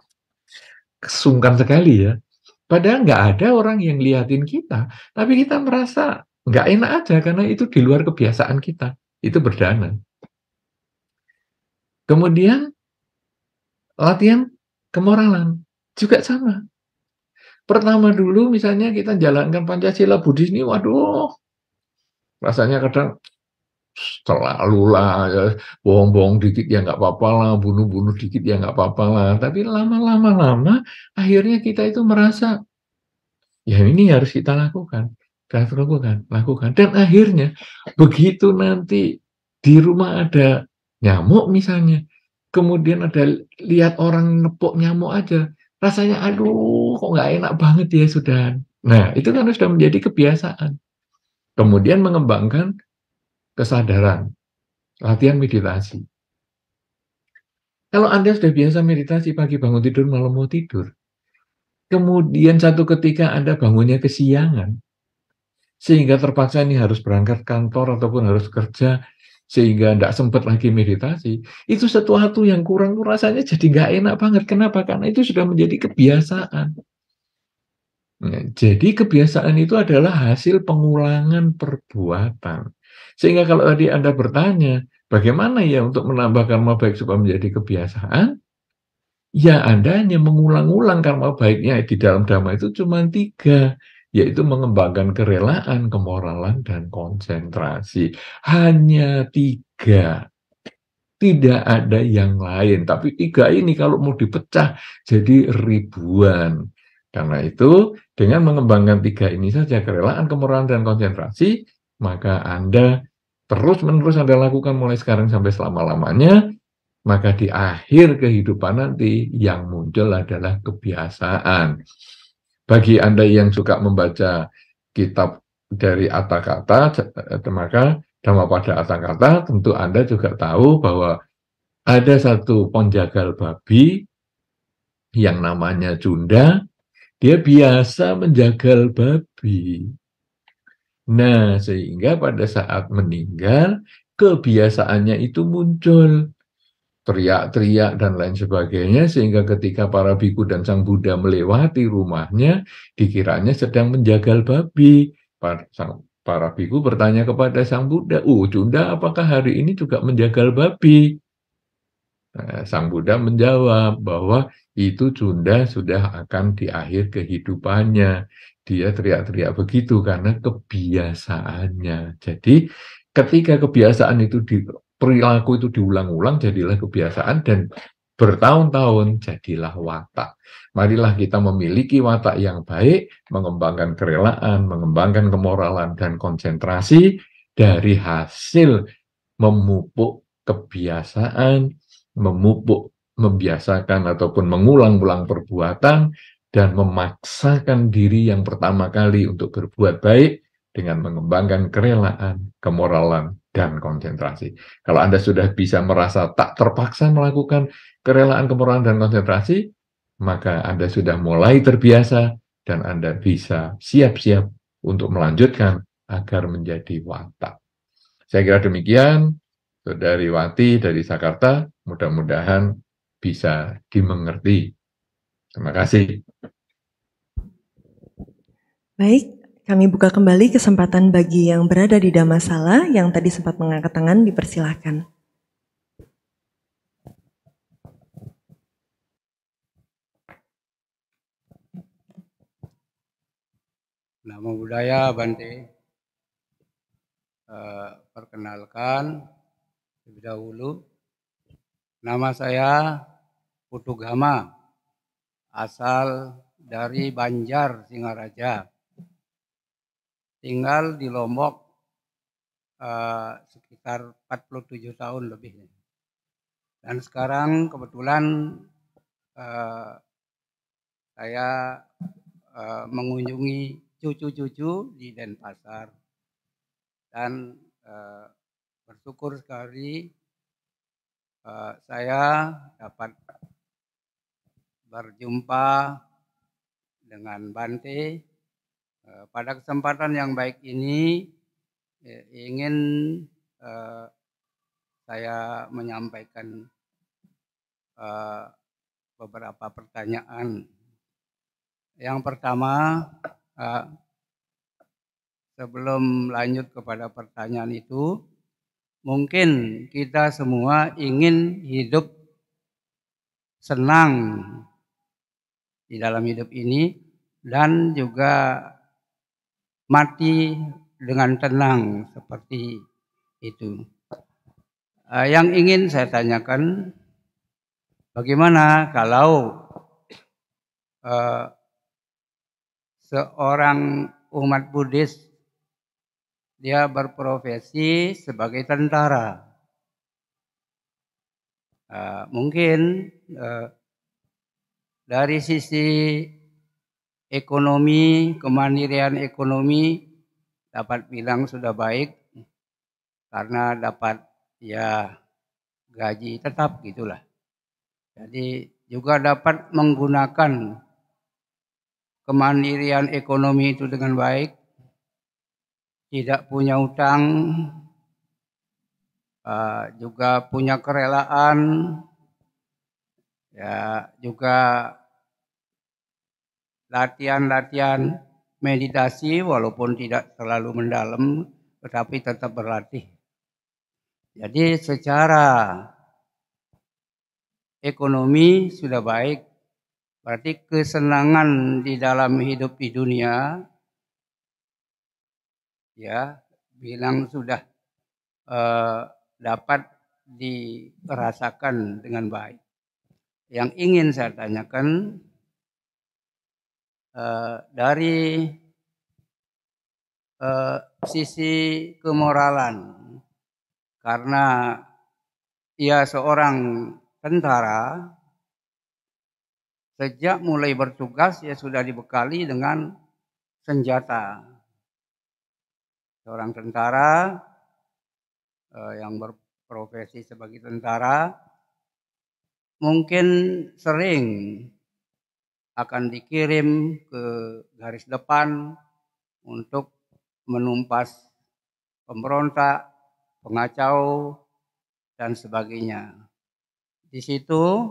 sungkan sekali ya. Padahal nggak ada orang yang liatin kita, tapi kita merasa nggak enak aja karena itu di luar kebiasaan kita. Itu berdana. Kemudian latihan kemoralan juga sama. Pertama dulu misalnya kita jalankan Pancasila Buddhis ini, waduh, rasanya kadang selalu lah, ya, bohong-bohong dikit ya nggak apa-apa lah, bunuh-bunuh dikit ya nggak apa-apa lah. Tapi lama-lama akhirnya kita itu merasa, ya ini harus kita lakukan, harus lakukan. Dan akhirnya begitu nanti di rumah ada nyamuk misalnya, kemudian ada lihat orang nepuk nyamuk aja, rasanya aduh kok nggak enak banget ya sudah. Nah itu kan sudah menjadi kebiasaan. Kemudian mengembangkan kesadaran, latihan meditasi. Kalau Anda sudah biasa meditasi pagi bangun tidur, malam mau tidur, kemudian satu ketika Anda bangunnya kesiangan, sehingga terpaksa ini harus berangkat kantor ataupun harus kerja, sehingga tidak sempat lagi meditasi, itu sesuatu yang kurang rasanya jadi nggak enak banget. Kenapa? Karena itu sudah menjadi kebiasaan. Nah, jadi kebiasaan itu adalah hasil pengulangan perbuatan. Sehingga kalau tadi Anda bertanya, bagaimana ya untuk menambah karma baik supaya menjadi kebiasaan? Ya Anda hanya mengulang-ulang karma baiknya di dalam Dhamma itu cuma 3, yaitu mengembangkan kerelaan, kemoralan, dan konsentrasi. Hanya 3, tidak ada yang lain. Tapi 3 ini kalau mau dipecah jadi ribuan. Karena itu dengan mengembangkan 3 ini saja, kerelaan, kemoralan, dan konsentrasi, maka Anda terus-menerus Anda lakukan mulai sekarang sampai selama-lamanya, maka di akhir kehidupan nanti yang muncul adalah kebiasaan. Bagi Anda yang suka membaca kitab dari Atta Kata, maka Dhammapada Atta Kata, tentu Anda juga tahu bahwa ada satu penjagal babi yang namanya Cunda, dia biasa menjagal babi. Nah, sehingga pada saat meninggal, kebiasaannya itu muncul. Teriak-teriak dan lain sebagainya, sehingga ketika para biku dan sang Buddha melewati rumahnya, dikiranya sedang menjagal babi. Para biku bertanya kepada sang Buddha, Cunda apakah hari ini juga menjagal babi? Nah, sang Buddha menjawab bahwa itu Cunda sudah akan di akhir kehidupannya. Dia teriak-teriak begitu karena kebiasaannya. Jadi ketika kebiasaan itu perilaku itu diulang-ulang, jadilah kebiasaan, dan bertahun-tahun jadilah watak. Marilah kita memiliki watak yang baik, mengembangkan kerelaan, mengembangkan kemoralan, dan konsentrasi dari hasil memupuk kebiasaan, membiasakan ataupun mengulang-ulang perbuatan, dan memaksakan diri yang pertama kali untuk berbuat baik dengan mengembangkan kerelaan, kemoralan, dan konsentrasi. Kalau Anda sudah bisa merasa tak terpaksa melakukan kerelaan, kemoralan, dan konsentrasi, maka Anda sudah mulai terbiasa dan Anda bisa siap-siap untuk melanjutkan agar menjadi watak. Saya kira demikian. Saudari Wati dari Jakarta, mudah-mudahan bisa dimengerti. Terima kasih. Baik, kami buka kembali kesempatan bagi yang berada di Dhammasala yang tadi sempat mengangkat tangan, dipersilahkan. Namo Buddhaya, Bante. Perkenalkan lebih dahulu, nama saya Putu Gama, asal dari Banjar, Singaraja. Tinggal di Lombok sekitar 47 tahun lebih. Dan sekarang kebetulan saya mengunjungi cucu-cucu di Denpasar. Dan bersyukur sekali saya dapat berjumpa dengan Bante. Pada kesempatan yang baik ini ingin saya menyampaikan beberapa pertanyaan. Yang pertama, sebelum lanjut kepada pertanyaan itu, mungkin kita semua ingin hidup senang di dalam hidup ini dan juga mati dengan tenang seperti itu. Yang ingin saya tanyakan, bagaimana kalau seorang umat Buddhis dia berprofesi sebagai tentara? Mungkin dari sisi ekonomi, kemandirian ekonomi dapat bilang sudah baik karena dapat ya gaji tetap gitulah. Jadi juga dapat menggunakan kemandirian ekonomi itu dengan baik, tidak punya utang, juga punya kerelaan, ya juga latihan-latihan meditasi walaupun tidak terlalu mendalam, tetapi tetap berlatih. Jadi secara ekonomi sudah baik, berarti kesenangan di dalam hidup di dunia, ya bilang sudah dapat dirasakan dengan baik. Yang ingin saya tanyakan dari sisi kemoralan, karena ia seorang tentara, sejak mulai bertugas ia sudah dibekali dengan senjata. Seorang tentara yang berprofesi sebagai tentara mungkin sering akan dikirim ke garis depan untuk menumpas pemberontak, pengacau, dan sebagainya. Di situ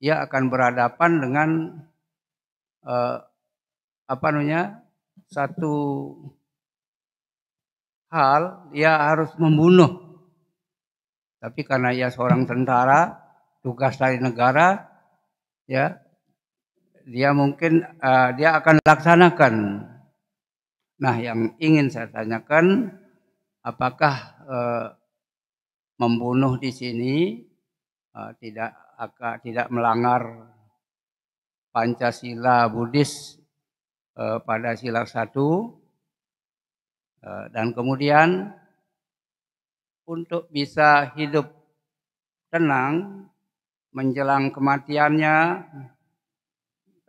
ia akan berhadapan dengan satu hal, ia harus membunuh. Tapi karena ia seorang tentara, tugas dari negara, ya, dia mungkin dia akan laksanakan. Nah, yang ingin saya tanyakan, apakah membunuh di sini tidak melanggar Pancasila Buddhis pada sila 1, dan kemudian untuk bisa hidup tenang menjelang kematiannya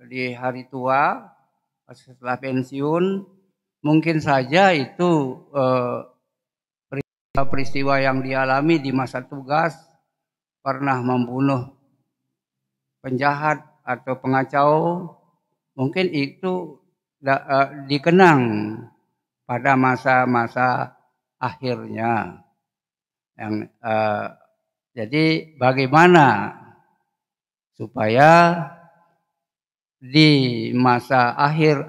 di hari tua setelah pensiun, mungkin saja itu peristiwa yang dialami di masa tugas, pernah membunuh penjahat atau pengacau, mungkin itu dikenang pada masa-masa akhirnya. Jadi bagaimana supaya di masa akhir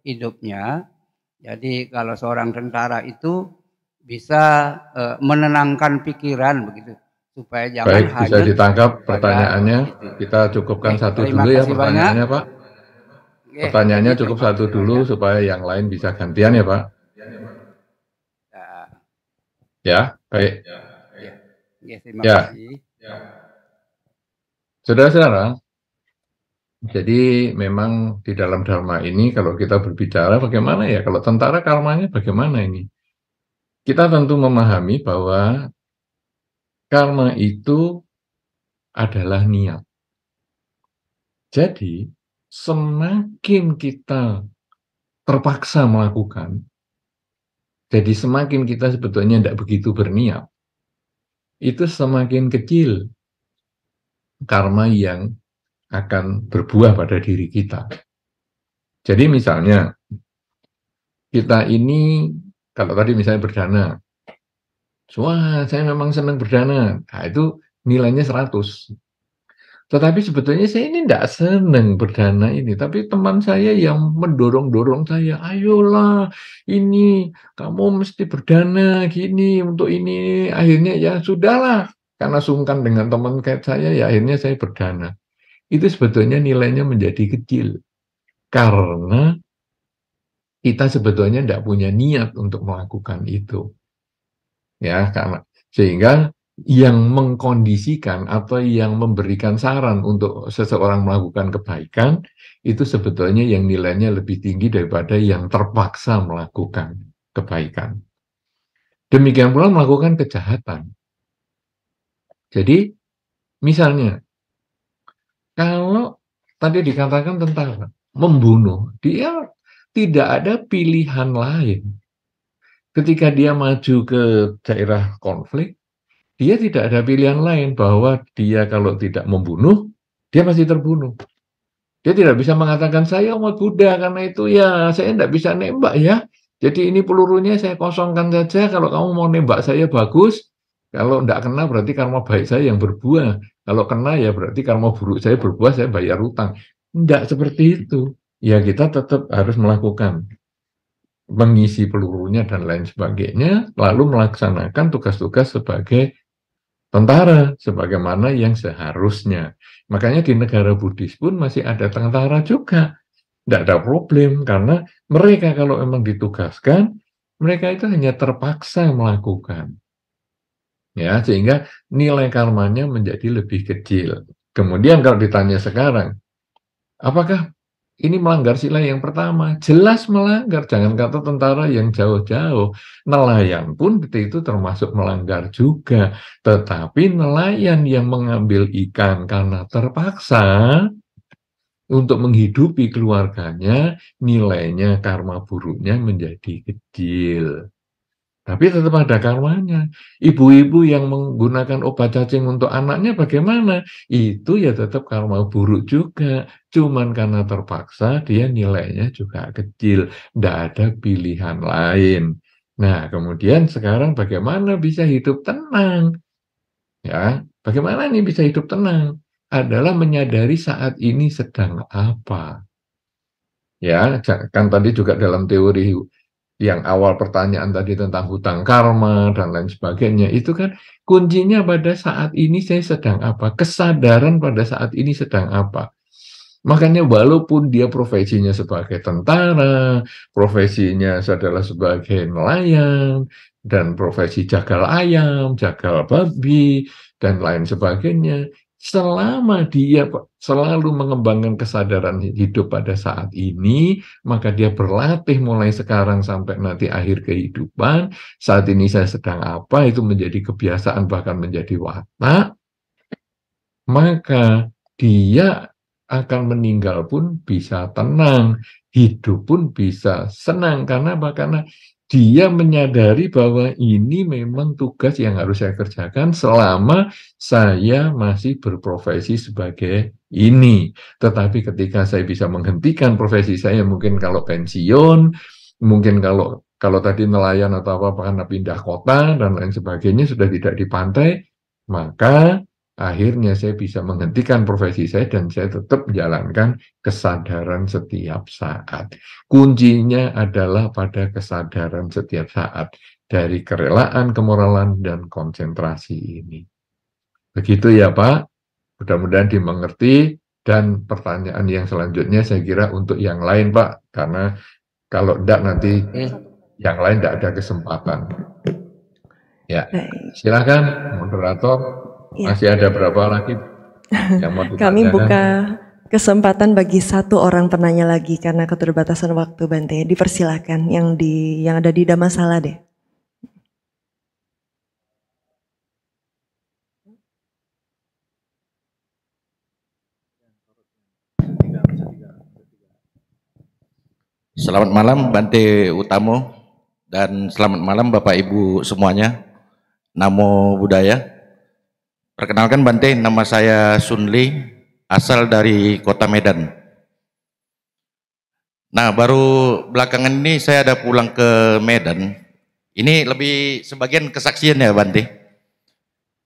hidupnya, jadi kalau seorang tentara itu bisa menenangkan pikiran begitu, supaya jangan baik, bisa ditangkap pertanyaannya. gitu. Kita cukupkan satu terima dulu ya kasih pertanyaannya, banyak. Pak. Pertanyaannya jadi cukup terima satu kasih dulu banyak. supaya yang lain bisa gantian ya, Pak. Ya, baik. Terima Ya. kasih. Saudara-saudara, jadi memang di dalam Dharma ini kalau kita berbicara bagaimana ya, kalau tentara karmanya bagaimana ini? Kita tentu memahami bahwa karma itu adalah niat. Jadi, semakin kita terpaksa melakukan, jadi semakin kita sebetulnya tidak begitu berniat, itu semakin kecil karma yang akan berbuah pada diri kita. Jadi misalnya, kita ini Kalau tadi misalnya berdana, wah saya memang senang berdana, nah itu nilainya 100. Tetapi sebetulnya saya ini tidak senang berdana ini, tapi teman saya yang mendorong-dorong saya, ayolah ini kamu mesti berdana gini untuk ini. Akhirnya ya sudahlah, karena sungkan dengan teman kayak saya, ya akhirnya saya berdana. Itu sebetulnya nilainya menjadi kecil, karena kita sebetulnya tidak punya niat untuk melakukan itu. Ya, karena sehingga yang mengkondisikan atau yang memberikan saran untuk seseorang melakukan kebaikan itu sebetulnya yang nilainya lebih tinggi daripada yang terpaksa melakukan kebaikan. Demikian pula melakukan kejahatan. Jadi misalnya kalau tadi dikatakan tentang membunuh, dia tidak ada pilihan lain. Ketika dia maju ke daerah konflik, dia tidak ada pilihan lain bahwa dia kalau tidak membunuh, dia pasti terbunuh. Dia tidak bisa mengatakan, saya umat Buddha, karena itu ya saya tidak bisa nembak ya. Jadi ini pelurunya saya kosongkan saja, kalau kamu mau nembak saya bagus, kalau tidak kena berarti karma baik saya yang berbuah. Kalau kena ya berarti karma buruk saya berbuah, saya bayar utang. Tidak seperti itu. Ya kita tetap harus melakukan mengisi pelurunya dan lain sebagainya, lalu melaksanakan tugas-tugas sebagai tentara sebagaimana yang seharusnya. Makanya di negara Buddhis pun masih ada tentara juga. Tidak ada problem karena mereka kalau memang ditugaskan, mereka itu hanya terpaksa melakukan. Ya, sehingga nilai karmanya menjadi lebih kecil. Kemudian kalau ditanya sekarang, apakah ini melanggar sila yang pertama? Jelas melanggar, jangan kata tentara yang jauh-jauh. Nelayan pun itu termasuk melanggar juga. Tetapi nelayan yang mengambil ikan karena terpaksa untuk menghidupi keluarganya, nilainya karma buruknya menjadi kecil. Tapi tetap ada karmanya. Ibu-ibu yang menggunakan obat cacing untuk anaknya bagaimana? Itu ya tetap karma buruk juga. Cuman karena terpaksa dia nilainya juga kecil. Tidak ada pilihan lain. Nah, kemudian sekarang bagaimana bisa hidup tenang? Ya, bagaimana nih bisa hidup tenang? Adalah menyadari saat ini sedang apa. Ya, kan tadi juga dalam teori yang awal pertanyaan tadi tentang hutang karma dan lain sebagainya, itu kan kuncinya pada saat ini saya sedang apa, kesadaran pada saat ini sedang apa. Makanya walaupun dia profesinya sebagai tentara, profesinya adalah sebagai nelayan, dan profesi jagal ayam, jagal babi, dan lain sebagainya, selama dia selalu mengembangkan kesadaran hidup pada saat ini, maka dia berlatih mulai sekarang sampai nanti akhir kehidupan. Saat ini saya sedang apa, itu menjadi kebiasaan bahkan menjadi watak, maka dia akan meninggal pun bisa tenang, hidup pun bisa senang. Karena apa? Karena dia menyadari bahwa ini memang tugas yang harus saya kerjakan selama saya masih berprofesi sebagai ini. Tetapi ketika saya bisa menghentikan profesi saya, mungkin kalau pensiun, mungkin kalau tadi nelayan atau apa karena pindah kota dan lain sebagainya sudah tidak di pantai, maka akhirnya saya bisa menghentikan profesi saya dan saya tetap menjalankan kesadaran setiap saat. Kuncinya adalah pada kesadaran setiap saat dari kerelaan, kemoralan, dan konsentrasi ini. Begitu ya Pak, mudah-mudahan dimengerti. Dan pertanyaan yang selanjutnya saya kira untuk yang lain Pak, karena kalau tidak nanti yang lain tidak ada kesempatan. Ya, silakan moderator. Ya. Masih ada berapa lagi yang mau ditanyakan? Kami buka kesempatan bagi satu orang penanya lagi karena keterbatasan waktu Bante. Dipersilakan yang ada di Dhammasala deh. Selamat malam Bante Utamo dan selamat malam Bapak Ibu semuanya. Namo Buddhaya. Perkenalkan Bante, nama saya Sunli, asal dari kota Medan. Nah, baru belakangan ini saya ada pulang ke Medan Ini lebih sebagian kesaksian ya Bante.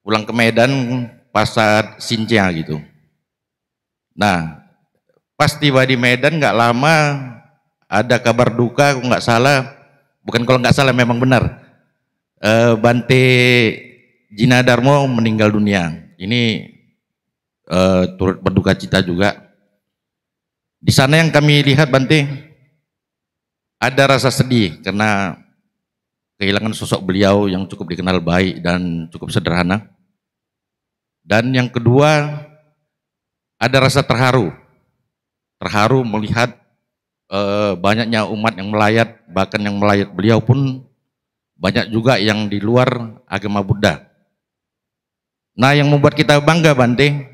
Pulang ke Medan pas saat Sincia gitu. Nah, pas tiba di Medan nggak lama ada kabar duka, kalau nggak salah, bukan kalau nggak salah memang benar. Bante Jina Darmo meninggal dunia. Ini turut berduka cita juga. Di sana yang kami lihat Bante, ada rasa sedih karena kehilangan sosok beliau yang cukup dikenal baik dan cukup sederhana. Dan yang kedua, ada rasa terharu. Terharu melihat banyaknya umat yang melayat, bahkan yang melayat beliau pun banyak juga yang di luar agama Buddha. Nah, yang membuat kita bangga Bante,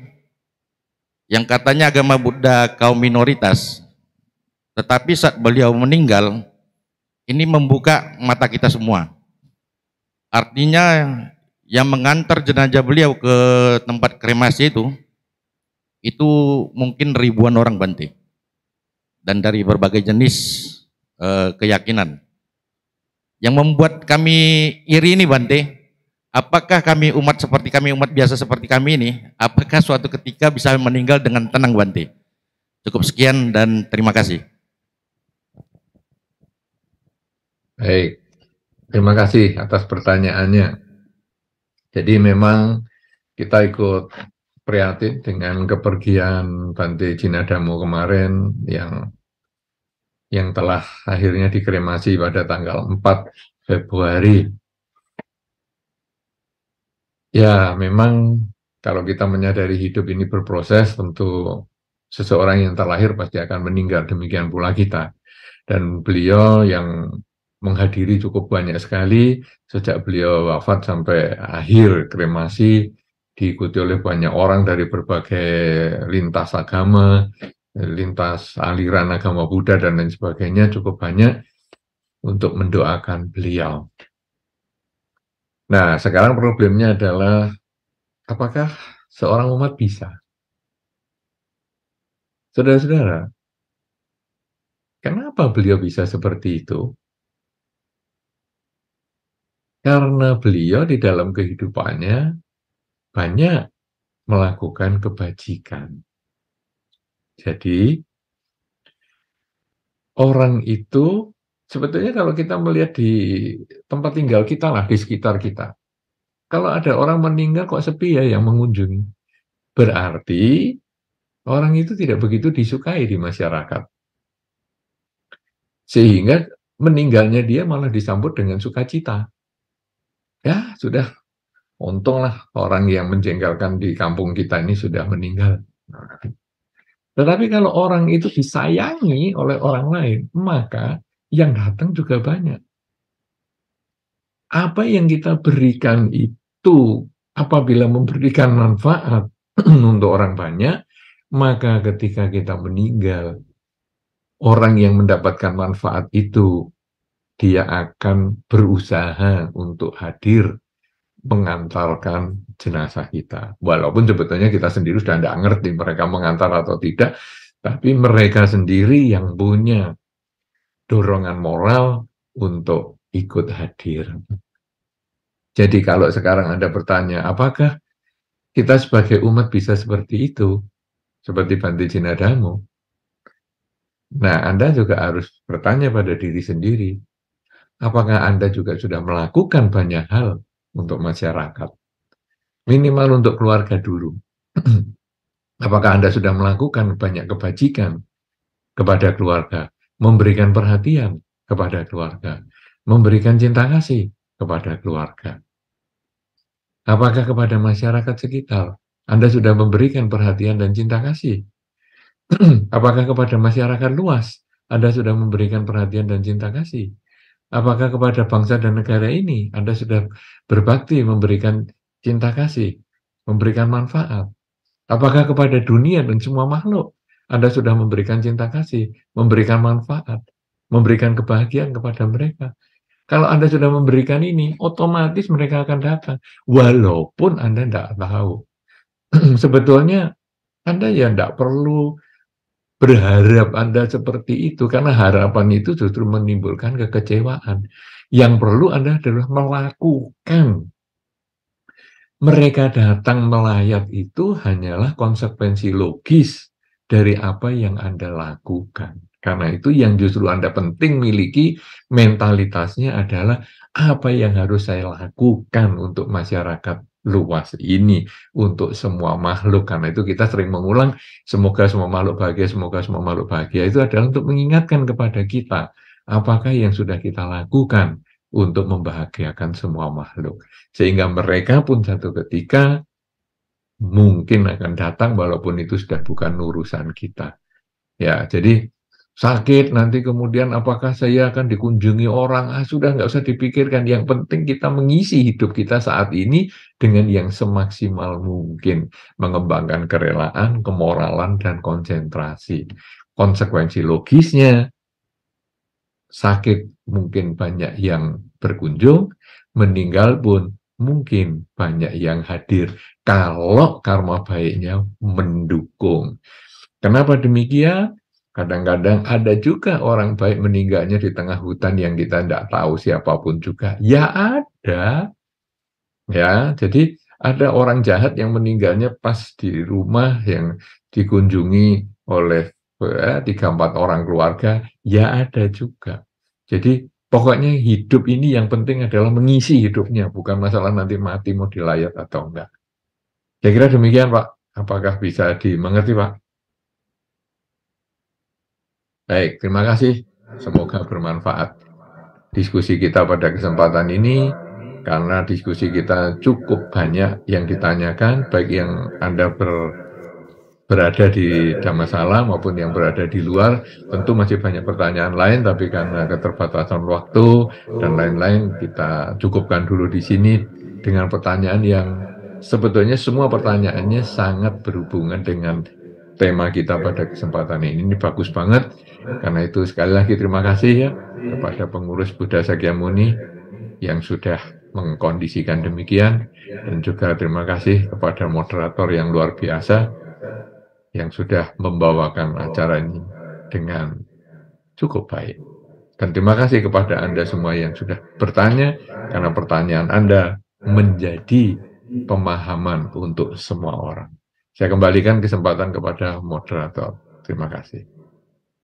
yang katanya agama Buddha kaum minoritas, tetapi saat beliau meninggal, ini membuka mata kita semua. Artinya yang mengantar jenazah beliau ke tempat kremasi itu mungkin ribuan orang Bante. Dan dari berbagai jenis keyakinan. Yang membuat kami iri ini Bante, apakah kami umat biasa seperti kami ini, apakah suatu ketika bisa meninggal dengan tenang Bante? Cukup sekian dan terima kasih. Baik, terima kasih atas pertanyaannya. Jadi memang kita ikut prihatin dengan kepergian Bante Jina Darmo kemarin yang telah akhirnya dikremasi pada tanggal 4 Februari. Ya, memang kalau kita menyadari hidup ini berproses, tentu seseorang yang terlahir pasti akan meninggal, demikian pula kita. Dan beliau yang menghadiri cukup banyak sekali sejak beliau wafat sampai akhir kremasi, diikuti oleh banyak orang dari berbagai lintas agama, lintas aliran agama Buddha dan lain sebagainya, cukup banyak untuk mendoakan beliau. Nah, sekarang problemnya adalah apakah seorang umat bisa? Saudara-saudara, kenapa beliau bisa seperti itu? Karena beliau di dalam kehidupannya banyak melakukan kebajikan. Jadi, orang itu sebetulnya kalau kita melihat di tempat tinggal kita lah, di sekitar kita, kalau ada orang meninggal kok sepi ya yang mengunjungi, berarti orang itu tidak begitu disukai di masyarakat. Sehingga meninggalnya dia malah disambut dengan sukacita. Ya, sudah, untunglah orang yang menjengkelkan di kampung kita ini sudah meninggal. Tetapi kalau orang itu disayangi oleh orang lain, maka yang datang juga banyak. Apa yang kita berikan itu, apabila memberikan manfaat untuk orang banyak, maka ketika kita meninggal, orang yang mendapatkan manfaat itu, dia akan berusaha untuk hadir mengantarkan jenazah kita. Walaupun sebetulnya kita sendiri sudah tidak ngerti mereka mengantar atau tidak, tapi mereka sendiri yang punya dorongan moral untuk ikut hadir. Jadi kalau sekarang Anda bertanya, apakah kita sebagai umat bisa seperti itu? Seperti Bante Jina Darmo? Nah, Anda juga harus bertanya pada diri sendiri, apakah Anda juga sudah melakukan banyak hal untuk masyarakat? Minimal untuk keluarga dulu. Apakah Anda sudah melakukan banyak kebajikan kepada keluarga? Memberikan perhatian kepada keluarga? Memberikan cinta kasih kepada keluarga? Apakah kepada masyarakat sekitar Anda sudah memberikan perhatian dan cinta kasih? Apakah kepada masyarakat luas Anda sudah memberikan perhatian dan cinta kasih? Apakah kepada bangsa dan negara ini Anda sudah berbakti memberikan cinta kasih, memberikan manfaat? Apakah kepada dunia dan semua makhluk Anda sudah memberikan cinta kasih, memberikan manfaat, memberikan kebahagiaan kepada mereka? Kalau Anda sudah memberikan ini, otomatis mereka akan datang. Walaupun Anda tidak tahu. Sebetulnya Anda ya tidak perlu berharap Anda seperti itu, karena harapan itu justru menimbulkan kekecewaan. Yang perlu Anda adalah melakukan. Mereka datang melayat itu hanyalah konsekuensi logis dari apa yang Anda lakukan. Karena itu yang justru Anda penting miliki mentalitasnya adalah apa yang harus saya lakukan untuk masyarakat luas ini, untuk semua makhluk. Karena itu kita sering mengulang, semoga semua makhluk bahagia, semoga semua makhluk bahagia. Itu adalah untuk mengingatkan kepada kita, apakah yang sudah kita lakukan untuk membahagiakan semua makhluk. Sehingga mereka pun satu ketika mungkin akan datang walaupun itu sudah bukan urusan kita. Ya, jadi sakit nanti kemudian apakah saya akan dikunjungi orang, sudah nggak usah dipikirkan. Yang penting kita mengisi hidup kita saat ini dengan yang semaksimal mungkin, mengembangkan kerelaan, kemoralan, dan konsentrasi. Konsekuensi logisnya, sakit mungkin banyak yang berkunjung, meninggal pun mungkin banyak yang hadir kalau karma baiknya mendukung. Kenapa demikian? Kadang-kadang ada juga orang baik meninggalnya di tengah hutan yang kita tidak tahu siapapun juga. Ya ada. Ya, jadi ada orang jahat yang meninggalnya pas di rumah yang dikunjungi oleh 3-4 orang keluarga. Ya ada juga. Jadi pokoknya hidup ini yang penting adalah mengisi hidupnya, bukan masalah nanti mati mau dilayat atau enggak. Saya kira demikian, Pak. Apakah bisa dimengerti, Pak? Baik, terima kasih. Semoga bermanfaat diskusi kita pada kesempatan ini, karena diskusi kita cukup banyak yang ditanyakan, baik yang Anda berada di Dhammasala maupun yang berada di luar. Tentu masih banyak pertanyaan lain, tapi karena keterbatasan waktu dan lain-lain, kita cukupkan dulu di sini dengan pertanyaan yang sebetulnya semua pertanyaannya sangat berhubungan dengan tema kita pada kesempatan ini. Ini bagus banget. Karena itu sekali lagi terima kasih ya kepada pengurus Buddha Sakyamuni yang sudah mengkondisikan demikian, dan juga terima kasih kepada moderator yang luar biasa yang sudah membawakan acara ini dengan cukup baik. Dan terima kasih kepada Anda semua yang sudah bertanya, karena pertanyaan Anda menjadi pemahaman untuk semua orang. Saya kembalikan kesempatan kepada moderator. Terima kasih.